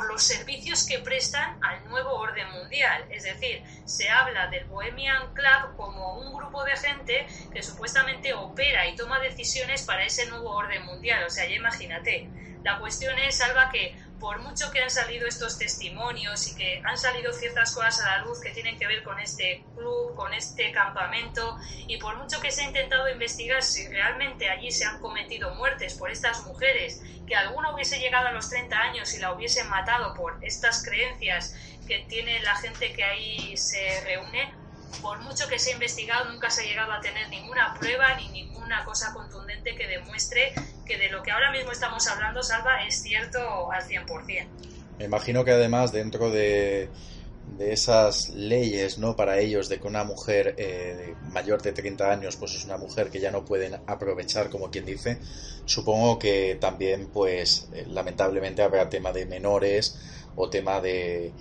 los servicios que prestan al nuevo orden mundial. Es decir, se habla del Bohemian Club como un grupo de gente que supuestamente opera y toma decisiones para ese nuevo orden mundial. O sea, ya imagínate. La cuestión es, Alba, que por mucho que han salido estos testimonios y que han salido ciertas cosas a la luz que tienen que ver con este club, con este campamento, y por mucho que se ha intentado investigar si realmente allí se han cometido muertes por estas mujeres, que alguna hubiese llegado a los 30 años y la hubiesen matado por estas creencias que tiene la gente que ahí se reúne, por mucho que se ha investigado, nunca se ha llegado a tener ninguna prueba ni ninguna cosa contundente que demuestre que de lo que ahora mismo estamos hablando, Salva, es cierto al 100%. Me imagino que además dentro de esas leyes, ¿no?, para ellos, de que una mujer mayor de 30 años pues es una mujer que ya no pueden aprovechar, como quien dice, supongo que también pues lamentablemente habrá tema de menores o tema de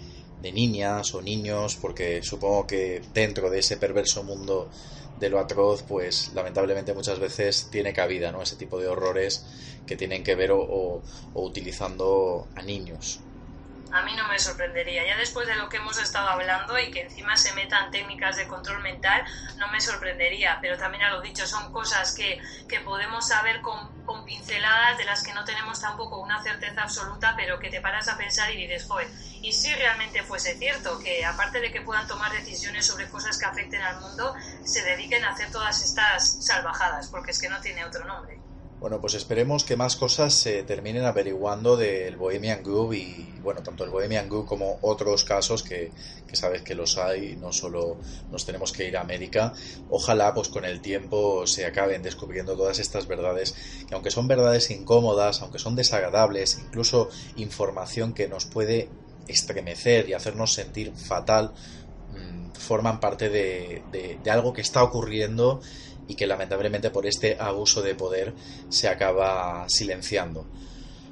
niñas o niños, porque supongo que dentro de ese perverso mundo de lo atroz, pues lamentablemente muchas veces tiene cabida, ¿no?, ese tipo de horrores que tienen que ver o utilizando a niños. A mí no me sorprendería, ya después de lo que hemos estado hablando y que encima se metan técnicas de control mental, no me sorprendería, pero también a lo dicho, son cosas que podemos saber con pinceladas, de las que no tenemos tampoco una certeza absoluta, pero que te paras a pensar y dices, joder, y si realmente fuese cierto, que aparte de que puedan tomar decisiones sobre cosas que afecten al mundo, se dediquen a hacer todas estas salvajadas, porque es que no tiene otro nombre. Bueno, pues esperemos que más cosas se terminen averiguando del Bohemian Grove y, bueno, tanto el Bohemian Grove como otros casos que sabes que los hay, no solo nos tenemos que ir a América. Ojalá, pues con el tiempo se acaben descubriendo todas estas verdades, que aunque son verdades incómodas, aunque son desagradables, incluso información que nos puede estremecer y hacernos sentir fatal, forman parte de algo que está ocurriendo y que lamentablemente por este abuso de poder se acaba silenciando.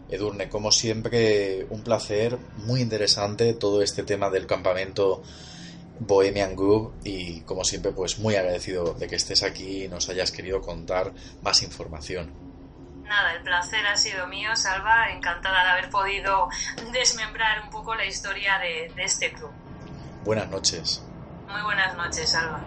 Edurne, como siempre, un placer, muy interesante todo este tema del campamento Bohemian Grove y como siempre pues muy agradecido de que estés aquí y nos hayas querido contar más información. Nada, el placer ha sido mío, Salva, encantada de haber podido desmembrar un poco la historia de este club. Buenas noches. Muy buenas noches, Salva.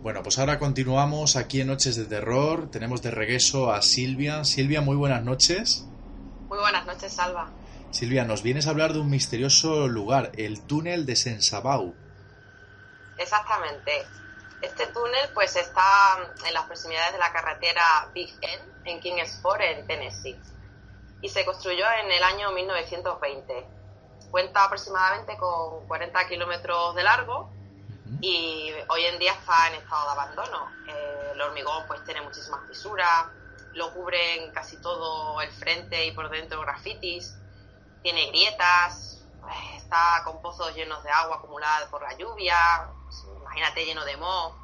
Bueno, pues ahora continuamos aquí en Noches de Terror. Tenemos de regreso a Silvia. Silvia, muy buenas noches. Muy buenas noches, Salva. Silvia, nos vienes a hablar de un misterioso lugar, el túnel de Sensabau. Exactamente. Este túnel pues está en las proximidades de la carretera Big End, en Kingsport, en Tennessee. Y se construyó en el año 1920. Cuenta aproximadamente con 40 kilómetros de largo y hoy en día está en estado de abandono. El hormigón pues tiene muchísimas fisuras, lo cubren casi todo el frente y por dentro grafitis, tiene grietas, está con pozos llenos de agua acumulada por la lluvia, imagínate lleno de moho,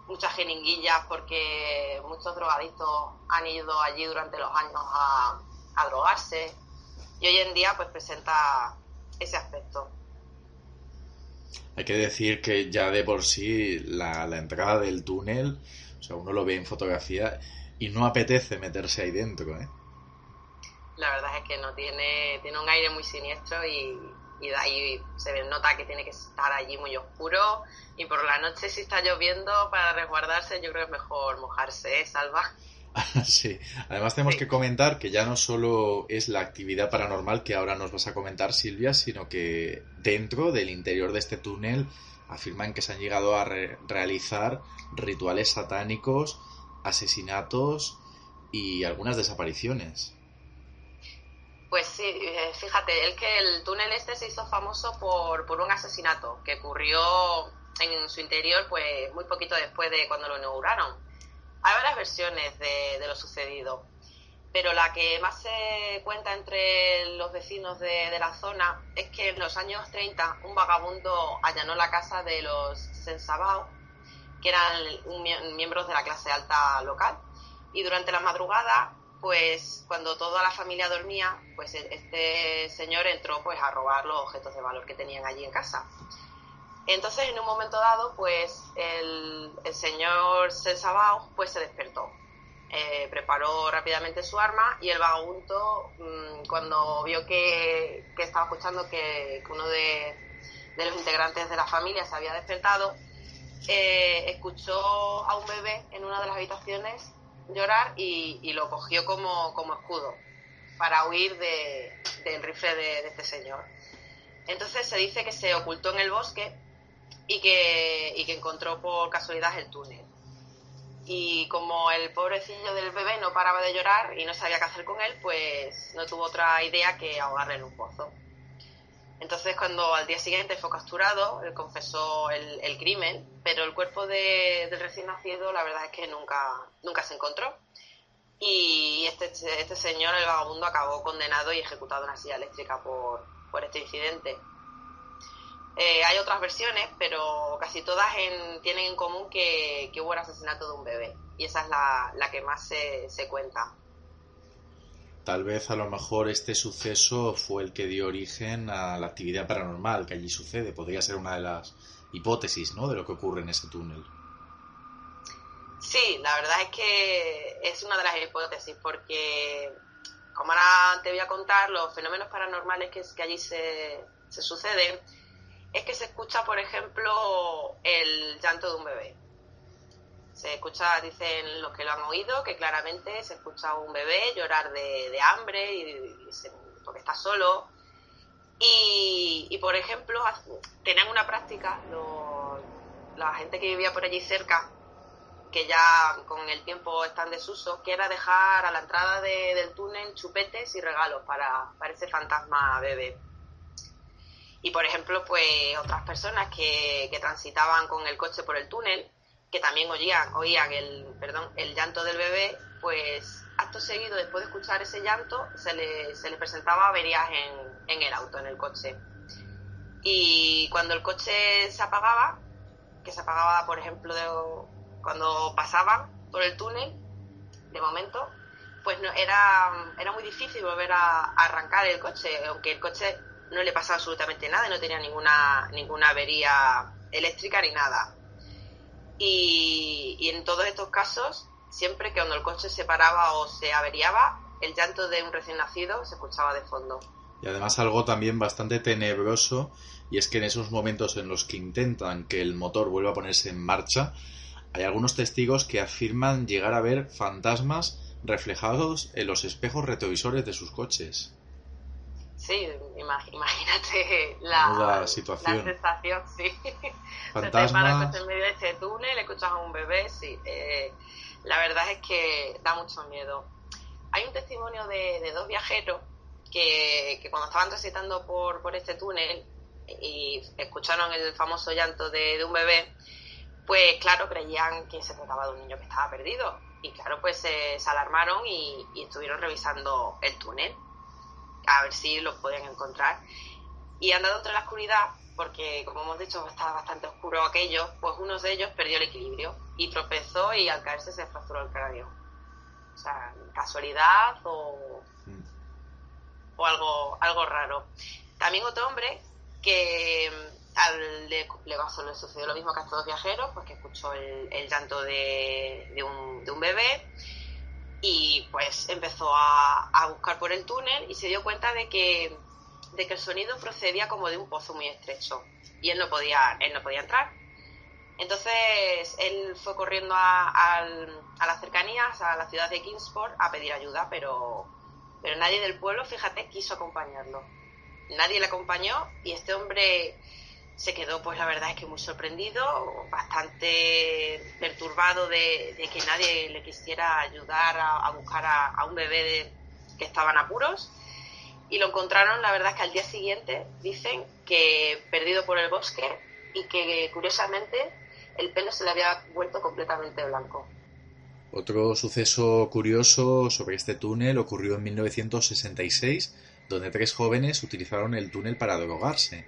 muchas jeringuillas porque muchos drogadictos han ido allí durante los años a drogarse y hoy en día pues presenta ese aspecto. Hay que decir que ya de por sí la entrada del túnel, o sea, uno lo ve en fotografía y no apetece meterse ahí dentro, ¿eh? La verdad es que no tiene un aire muy siniestro y de ahí se nota que tiene que estar allí muy oscuro y por la noche si está lloviendo para resguardarse yo creo que es mejor mojarse, ¿eh, Salva? Sí, además tenemos Sí. que comentar que ya no solo es la actividad paranormal que ahora nos vas a comentar, Silvia, sino que dentro del interior de este túnel afirman que se han llegado a realizar rituales satánicos, asesinatos y algunas desapariciones. Pues sí, fíjate, el que el túnel este se hizo famoso por un asesinato que ocurrió en su interior pues muy poquito después de cuando lo inauguraron. Hay varias versiones de lo sucedido, pero la que más se cuenta entre los vecinos de la zona es que en los años 30 un vagabundo allanó la casa de los Sensabao, que eran miembros de la clase alta local, y durante la madrugada, pues cuando toda la familia dormía, pues este señor entró pues a robar los objetos de valor que tenían allí en casa. Entonces, en un momento dado, pues el señor Sensabao pues se despertó. Preparó rápidamente su arma y el vagabundo, cuando vio que estaba escuchando que uno de los integrantes de la familia se había despertado, escuchó a un bebé en una de las habitaciones llorar y lo cogió como escudo para huir del rifle de este señor. Entonces se dice que se ocultó en el bosque y que encontró por casualidad el túnel. Y como el pobrecillo del bebé no paraba de llorar y no sabía qué hacer con él, pues no tuvo otra idea que ahogarle en un pozo. Entonces, cuando al día siguiente fue capturado, él confesó el crimen, pero el cuerpo del recién nacido, la verdad es que nunca se encontró. Y este señor, el vagabundo, acabó condenado y ejecutado en una silla eléctrica por este incidente. Hay otras versiones, pero casi todas tienen en común que hubo el asesinato de un bebé. Y esa es la que más se cuenta. Tal vez a lo mejor este suceso fue el que dio origen a la actividad paranormal que allí sucede. Podría ser una de las hipótesis, ¿no? De lo que ocurre en ese túnel. Sí, la verdad es que es una de las hipótesis, porque como ahora te voy a contar, los fenómenos paranormales que allí se suceden es que se escucha, por ejemplo, el llanto de un bebé. Se escucha, dicen los que lo han oído, que claramente se escucha a un bebé llorar de hambre porque está solo. Y, por ejemplo, tenían una práctica, la gente que vivía por allí cerca, que ya con el tiempo está en desuso, que era dejar a la entrada del túnel chupetes y regalos para ese fantasma bebé. Y por ejemplo, pues otras personas que transitaban con el coche por el túnel, que también oían el llanto del bebé, pues acto seguido, después de escuchar ese llanto, se les presentaba averías en el auto, en el coche. Y cuando el coche se apagaba, que se apagaba, por ejemplo, cuando pasaban por el túnel, de momento, pues no, era muy difícil volver a arrancar el coche, aunque el coche no le pasaba absolutamente nada y no tenía ninguna avería eléctrica ni nada. Y en todos estos casos, siempre que cuando el coche se paraba o se averiaba, el llanto de un recién nacido se escuchaba de fondo. Y además algo también bastante tenebroso, y es que en esos momentos en los que intentan que el motor vuelva a ponerse en marcha, hay algunos testigos que afirman llegar a ver fantasmas reflejados en los espejos retrovisores de sus coches. Sí, imagínate Menuda la situación. sensación, sí. Se te para el Fantasmas. coche en medio de este túnel, escuchas a un bebé, sí. La verdad es que da mucho miedo. Hay un testimonio de dos viajeros que cuando estaban transitando por este túnel y escucharon el famoso llanto de un bebé, pues claro, creían que se trataba de un niño que estaba perdido. Y claro, pues se alarmaron y estuvieron revisando el túnel a ver si los podían encontrar. Y andando entre la oscuridad, porque como hemos dicho estaba bastante oscuro aquello, pues uno de ellos perdió el equilibrio y tropezó y al caerse se fracturó el cráneo. O sea, casualidad o algo raro. También otro hombre que le sucedió lo mismo que a estos dos viajeros, pues que escuchó el llanto de un bebé y pues empezó a buscar por el túnel y se dio cuenta de que el sonido procedía como de un pozo muy estrecho y él no podía entrar. Entonces él fue corriendo a las cercanías, a la ciudad de Kingsport, a pedir ayuda, pero nadie del pueblo, fíjate, quiso acompañarlo. Nadie le acompañó y este hombre se quedó, pues la verdad es que muy sorprendido, bastante perturbado de que nadie le quisiera ayudar a buscar a un bebé que estaba en apuros. Y lo encontraron, la verdad es que al día siguiente, dicen que perdido por el bosque y que curiosamente el pelo se le había vuelto completamente blanco. Otro suceso curioso sobre este túnel ocurrió en 1966, donde 3 jóvenes utilizaron el túnel para drogarse.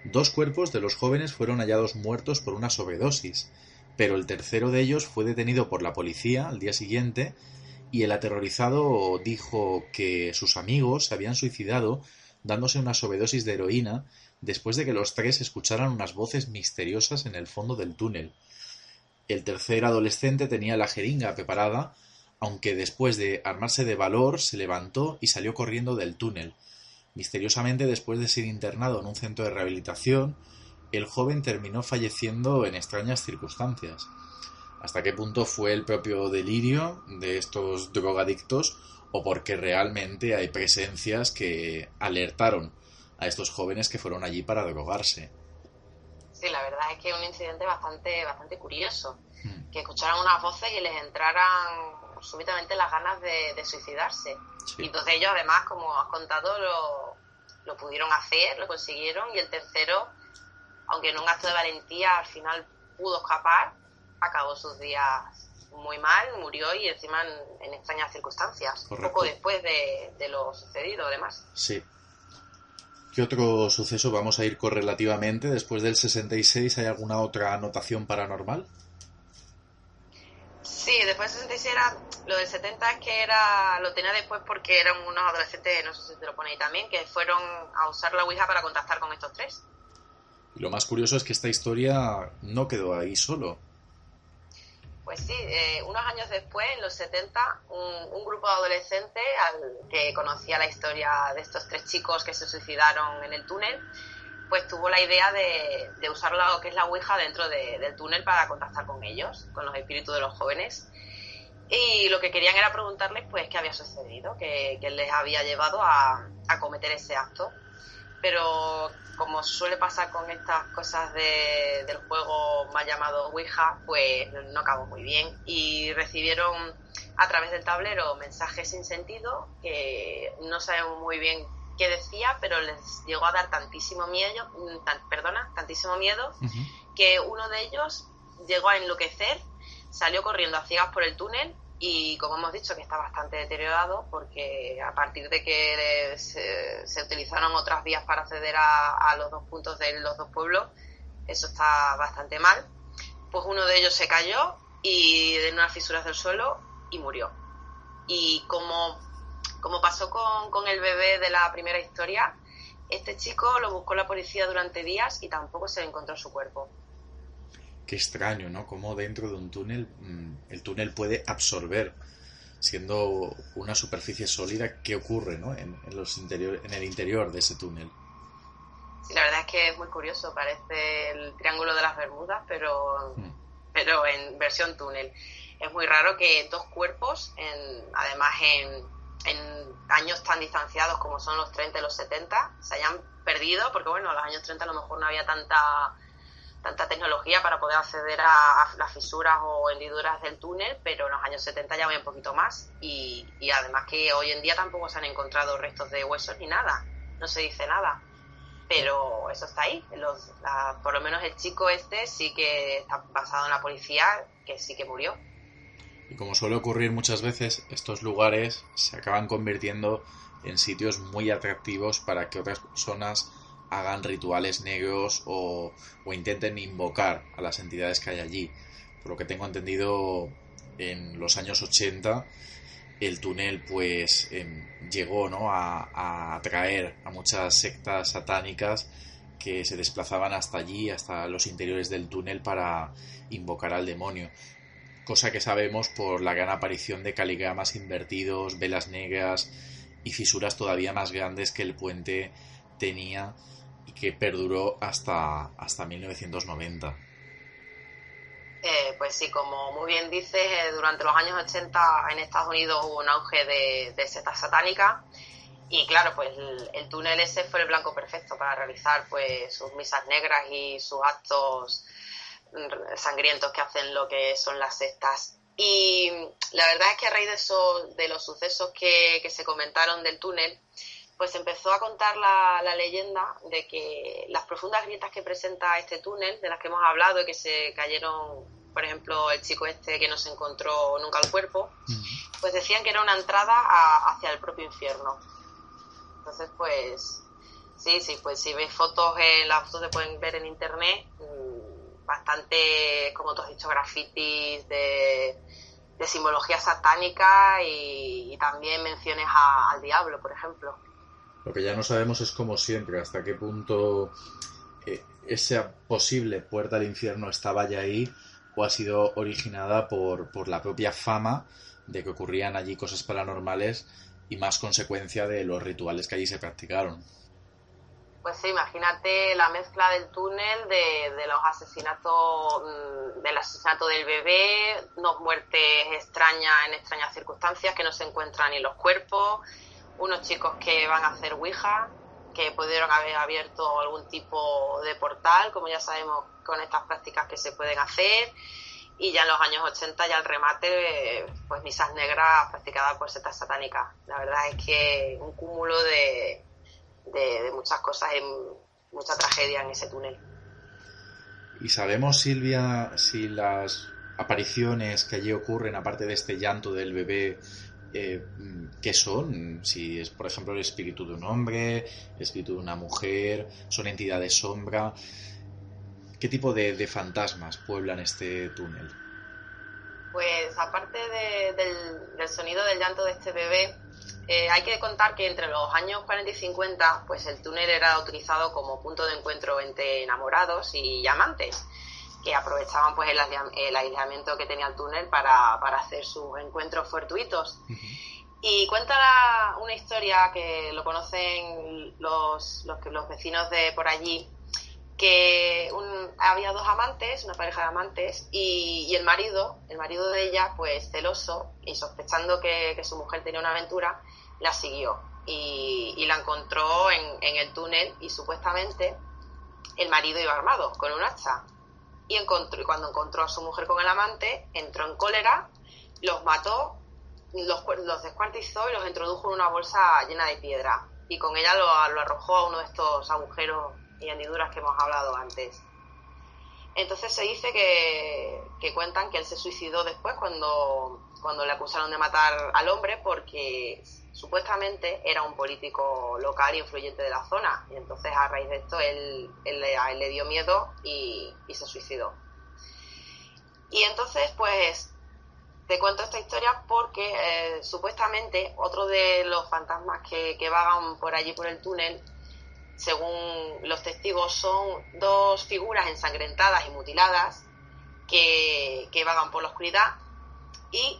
2 cuerpos de los jóvenes fueron hallados muertos por una sobredosis, pero el tercero de ellos fue detenido por la policía al día siguiente y el aterrorizado dijo que sus amigos se habían suicidado dándose una sobredosis de heroína después de que los 3 escucharan unas voces misteriosas en el fondo del túnel. El tercer adolescente tenía la jeringa preparada, aunque después de armarse de valor se levantó y salió corriendo del túnel. Misteriosamente, después de ser internado en un centro de rehabilitación, el joven terminó falleciendo en extrañas circunstancias. ¿Hasta qué punto fue el propio delirio de estos drogadictos o porque realmente hay presencias que alertaron a estos jóvenes que fueron allí para drogarse? Sí, la verdad es que es un incidente bastante curioso, que escucharan unas voces y les entraran súbitamente las ganas de suicidarse. Sí. Y entonces ellos, además, como has contado, lo pudieron hacer, lo consiguieron, y el tercero, aunque en un acto de valentía al final pudo escapar, acabó sus días muy mal, murió y encima en extrañas circunstancias. Correcto. Poco después de lo sucedido, además. Sí. ¿Qué otro suceso vamos a ir correlativamente? Después del 66, ¿hay alguna otra anotación paranormal? Sí, después del 66 lo del 70 es que lo tenía después porque eran unos adolescentes, no sé si te lo pone ahí también, que fueron a usar la Ouija para contactar con estos 3. Y lo más curioso es que esta historia no quedó ahí solo. Pues sí, unos años después, en los 70, un grupo de adolescentes que conocía la historia de estos 3 chicos que se suicidaron en el túnel, pues tuvo la idea de usar lo que es la Ouija dentro del túnel para contactar con ellos, con los espíritus de los jóvenes. Y lo que querían era preguntarles pues qué había sucedido, qué les había llevado a cometer ese acto. Pero como suele pasar con estas cosas del juego mal llamado Ouija, pues no acabó muy bien y recibieron a través del tablero mensajes sin sentido que no sabemos muy bien qué decía, pero les llegó a dar tantísimo miedo, que uno de ellos llegó a enloquecer, salió corriendo a ciegas por el túnel. Y como hemos dicho, que está bastante deteriorado porque a partir de que se utilizaron otras vías para acceder a los 2 puntos de los 2 pueblos, eso está bastante mal. Pues uno de ellos se cayó y de unas fisuras del suelo y murió. Y como pasó con el bebé de la primera historia, este chico lo buscó la policía durante días y tampoco se encontró su cuerpo. Qué extraño, ¿no? Cómo dentro de un túnel, el túnel puede absorber, siendo una superficie sólida, ¿qué ocurre, ¿no? en el interior de ese túnel? Sí, la verdad es que es muy curioso, parece el Triángulo de las Bermudas, pero en versión túnel. Es muy raro que 2 cuerpos, además en años tan distanciados como son los 30 y los 70, se hayan perdido, porque bueno, en los años 30 a lo mejor no había tanta tecnología para poder acceder a las fisuras o hendiduras del túnel, pero en los años 70 ya había un poquito más y además que hoy en día tampoco se han encontrado restos de huesos ni nada, no se dice nada, pero eso está ahí. Por lo menos el chico este sí que está basado en la policía, que sí que murió. Y como suele ocurrir muchas veces, estos lugares se acaban convirtiendo en sitios muy atractivos para que otras personas hagan rituales negros o intenten invocar a las entidades que hay allí. Por lo que tengo entendido, en los años 80 el túnel pues llegó, ¿no? a atraer a muchas sectas satánicas que se desplazaban hasta allí, hasta los interiores del túnel para invocar al demonio. Cosa que sabemos por la gran aparición de caligramas invertidos, velas negras y fisuras todavía más grandes que el puente tenía y que perduró hasta 1990. pues sí, como muy bien dices, durante los años 80 en Estados Unidos hubo un auge de sectas satánicas y claro, pues el túnel ese fue el blanco perfecto para realizar pues sus misas negras y sus actos sangrientos que hacen lo que son las sectas. Y la verdad es que a raíz de los sucesos que se comentaron del túnel, pues empezó a contar la leyenda de que las profundas grietas que presenta este túnel, de las que hemos hablado y que se cayeron, por ejemplo, el chico este que no se encontró nunca el cuerpo, pues decían que era una entrada hacia el propio infierno. Entonces, pues sí, pues si ves fotos, las fotos se pueden ver en internet, bastante, como tú has dicho, grafitis de simbología satánica y también menciones al diablo, por ejemplo. Lo que ya no sabemos es, como siempre, hasta qué punto esa posible puerta al infierno estaba ya ahí o ha sido originada por la propia fama de que ocurrían allí cosas paranormales y más consecuencia de los rituales que allí se practicaron. Pues sí, imagínate la mezcla del túnel, de los asesinatos, del asesinato del bebé, dos muertes extrañas en extrañas circunstancias que no se encuentran ni los cuerpos, unos chicos que van a hacer ouija, que pudieron haber abierto algún tipo de portal, como ya sabemos con estas prácticas que se pueden hacer, y ya en los años 80 ya el remate, pues misas negras practicadas por sectas satánicas. La verdad es que un cúmulo de muchas cosas, mucha tragedia en ese túnel. ¿Y sabemos, Silvia, si las apariciones que allí ocurren, aparte de este llanto del bebé, qué son? Si es, por ejemplo, el espíritu de un hombre, el espíritu de una mujer, son entidades sombra. ¿Qué tipo de fantasmas pueblan este túnel? Pues aparte del sonido del llanto de este bebé, hay que contar que entre los años 40 y 50 pues el túnel era utilizado como punto de encuentro entre enamorados y amantes que aprovechaban pues el aislamiento que tenía el túnel para hacer sus encuentros fortuitos. Y cuenta una historia que lo conocen los vecinos de por allí, que había dos amantes, una pareja de amantes, y el marido de ella, pues celoso y sospechando que su mujer tenía una aventura, la siguió y la encontró en el túnel, y supuestamente el marido iba armado con un hacha, y cuando encontró a su mujer con el amante, entró en cólera, los mató, los descuartizó y los introdujo en una bolsa llena de piedra, y con ella lo arrojó a uno de estos agujeros y hendiduras que hemos hablado antes. Entonces se dice que cuentan que él se suicidó después cuando le acusaron de matar al hombre, porque supuestamente era un político local influyente de la zona, y entonces a raíz de esto a él le dio miedo y se suicidó. Y entonces pues te cuento esta historia porque supuestamente otro de los fantasmas que vagan por allí por el túnel, según los testigos, son dos figuras ensangrentadas y mutiladas que vagan por la oscuridad, y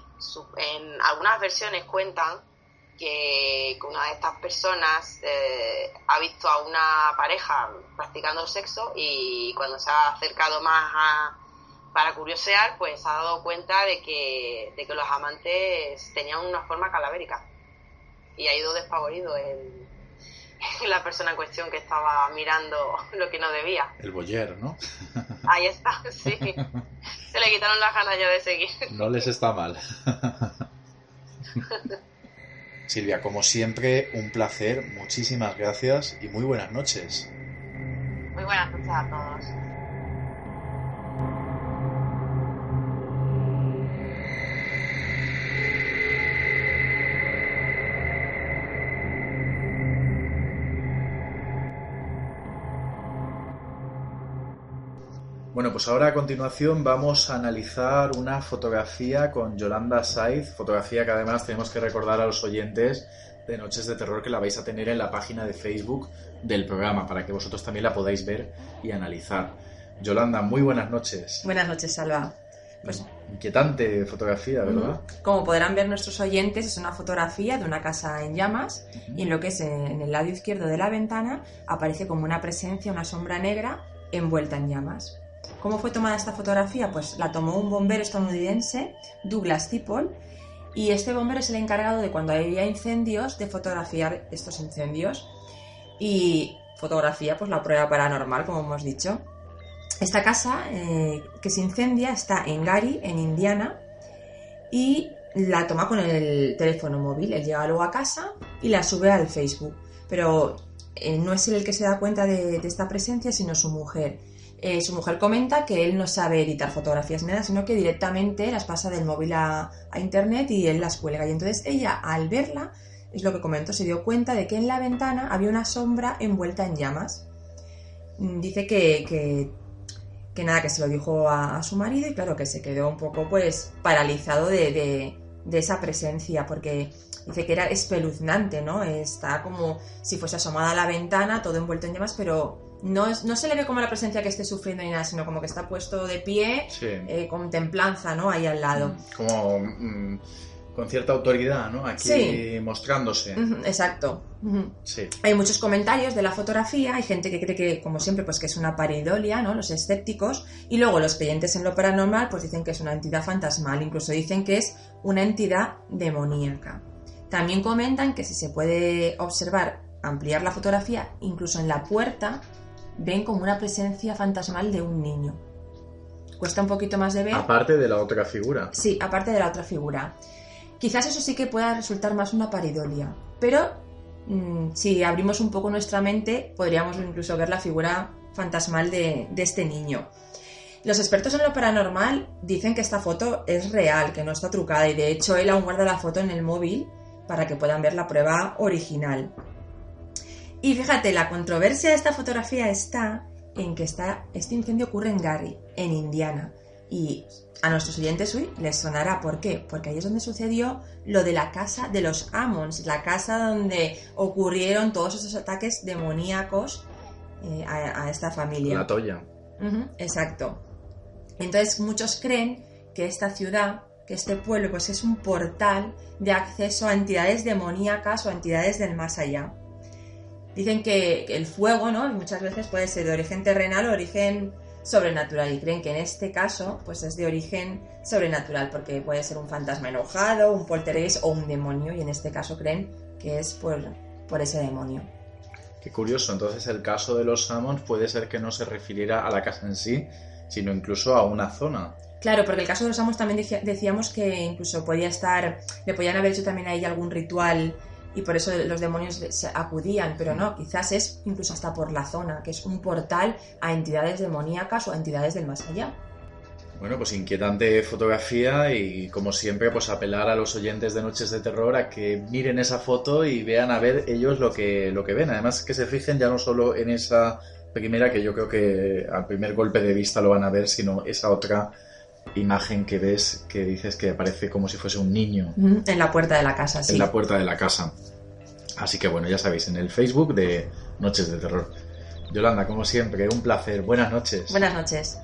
en algunas versiones cuentan que una de estas personas ha visto a una pareja practicando sexo, y cuando se ha acercado más para curiosear, pues se ha dado cuenta de que los amantes tenían una forma calavérica, y ha ido despavorido la persona en cuestión que estaba mirando lo que no debía. El voyeur, ¿no? Ahí está, sí. Se le quitaron las ganas ya de seguir. No les está mal. Silvia, como siempre, un placer. Muchísimas gracias y muy buenas noches. Muy buenas noches a todos. Bueno, pues ahora a continuación vamos a analizar una fotografía con Yolanda Saiz, fotografía que además tenemos que recordar a los oyentes de Noches de Terror que la vais a tener en la página de Facebook del programa, para que vosotros también la podáis ver y analizar. Yolanda, muy buenas noches. Buenas noches, Salva. Pues, inquietante fotografía, ¿verdad? Como podrán ver nuestros oyentes, es una fotografía de una casa en llamas, y en lo que es en el lado izquierdo de la ventana aparece como una presencia, una sombra negra envuelta en llamas. ¿Cómo fue tomada esta fotografía? Pues la tomó un bombero estadounidense, Douglas Tipple, y este bombero es el encargado de cuando había incendios de fotografiar estos incendios. Y fotografía pues la prueba paranormal, como hemos dicho. Esta casa que se incendia está en Gary, en Indiana, y la toma con el teléfono móvil. Él llega luego a casa y la sube al Facebook, pero no es él el que se da cuenta de esta presencia, sino su mujer. Su mujer comenta que él no sabe editar fotografías ni nada, sino que directamente las pasa del móvil a internet y él las cuelga. Y entonces ella, al verla, es lo que comentó, se dio cuenta de que en la ventana había una sombra envuelta en llamas. Dice que nada, que se lo dijo a su marido, y claro, que se quedó un poco pues paralizado de esa presencia, porque dice que era espeluznante, ¿no? Está como si fuese asomada a la ventana, todo envuelto en llamas, pero no se le ve como la presencia que esté sufriendo ni nada, sino como que está puesto de pie, Sí. Con templanza, ¿no? Ahí al lado. Como con cierta autoridad, ¿no? Aquí Sí. mostrándose. Exacto. Sí. Hay muchos comentarios de la fotografía, hay gente que cree que, como siempre, pues que es una pareidolia, ¿no? Los escépticos, y luego los creyentes en lo paranormal pues dicen que es una entidad fantasmal, incluso dicen que es una entidad demoníaca. También comentan que si se puede observar, ampliar la fotografía, incluso en la puerta, ven como una presencia fantasmal de un niño. Cuesta un poquito más de ver. Aparte de la otra figura. Sí, aparte de la otra figura. Quizás eso sí que pueda resultar más una pareidolia, pero si abrimos un poco nuestra mente, podríamos incluso ver la figura fantasmal de este niño. Los expertos en lo paranormal dicen que esta foto es real, que no está trucada, y de hecho él aún guarda la foto en el móvil para que puedan ver la prueba original. Y fíjate, la controversia de esta fotografía está en que este incendio ocurre en Gary, en Indiana, y a nuestros oyentes hoy les sonará. ¿Por qué? Porque ahí es donde sucedió lo de la casa de los Ammons, la casa donde ocurrieron todos esos ataques demoníacos a esta familia. La Toya. Exacto. Entonces muchos creen que esta ciudad, que este pueblo, pues es un portal de acceso a entidades demoníacas o a entidades del más allá. Dicen que el fuego, ¿no?, muchas veces puede ser de origen terrenal o origen sobrenatural, y creen que en este caso pues es de origen sobrenatural, porque puede ser un fantasma enojado, un poltergeist o un demonio, y en este caso creen que es por ese demonio. Qué curioso, entonces el caso de los Ammons puede ser que no se refiriera a la casa en sí, sino incluso a una zona. Claro, porque el caso de los Ammons también decíamos que incluso le podían haber hecho también a ella algún ritual, y por eso los demonios acudían, pero no, quizás es incluso hasta por la zona, que es un portal a entidades demoníacas o a entidades del más allá. Bueno, pues inquietante fotografía, y como siempre pues apelar a los oyentes de Noches de Terror a que miren esa foto y vean a ver ellos lo que ven. Además que se fijen ya no solo en esa primera, que yo creo que al primer golpe de vista lo van a ver, sino esa otra imagen que ves, que dices que parece como si fuese un niño. En la puerta de la casa, sí. En la puerta de la casa. Así que bueno, ya sabéis, en el Facebook de Noches de Terror. Yolanda, como siempre, un placer. Buenas noches. Buenas noches.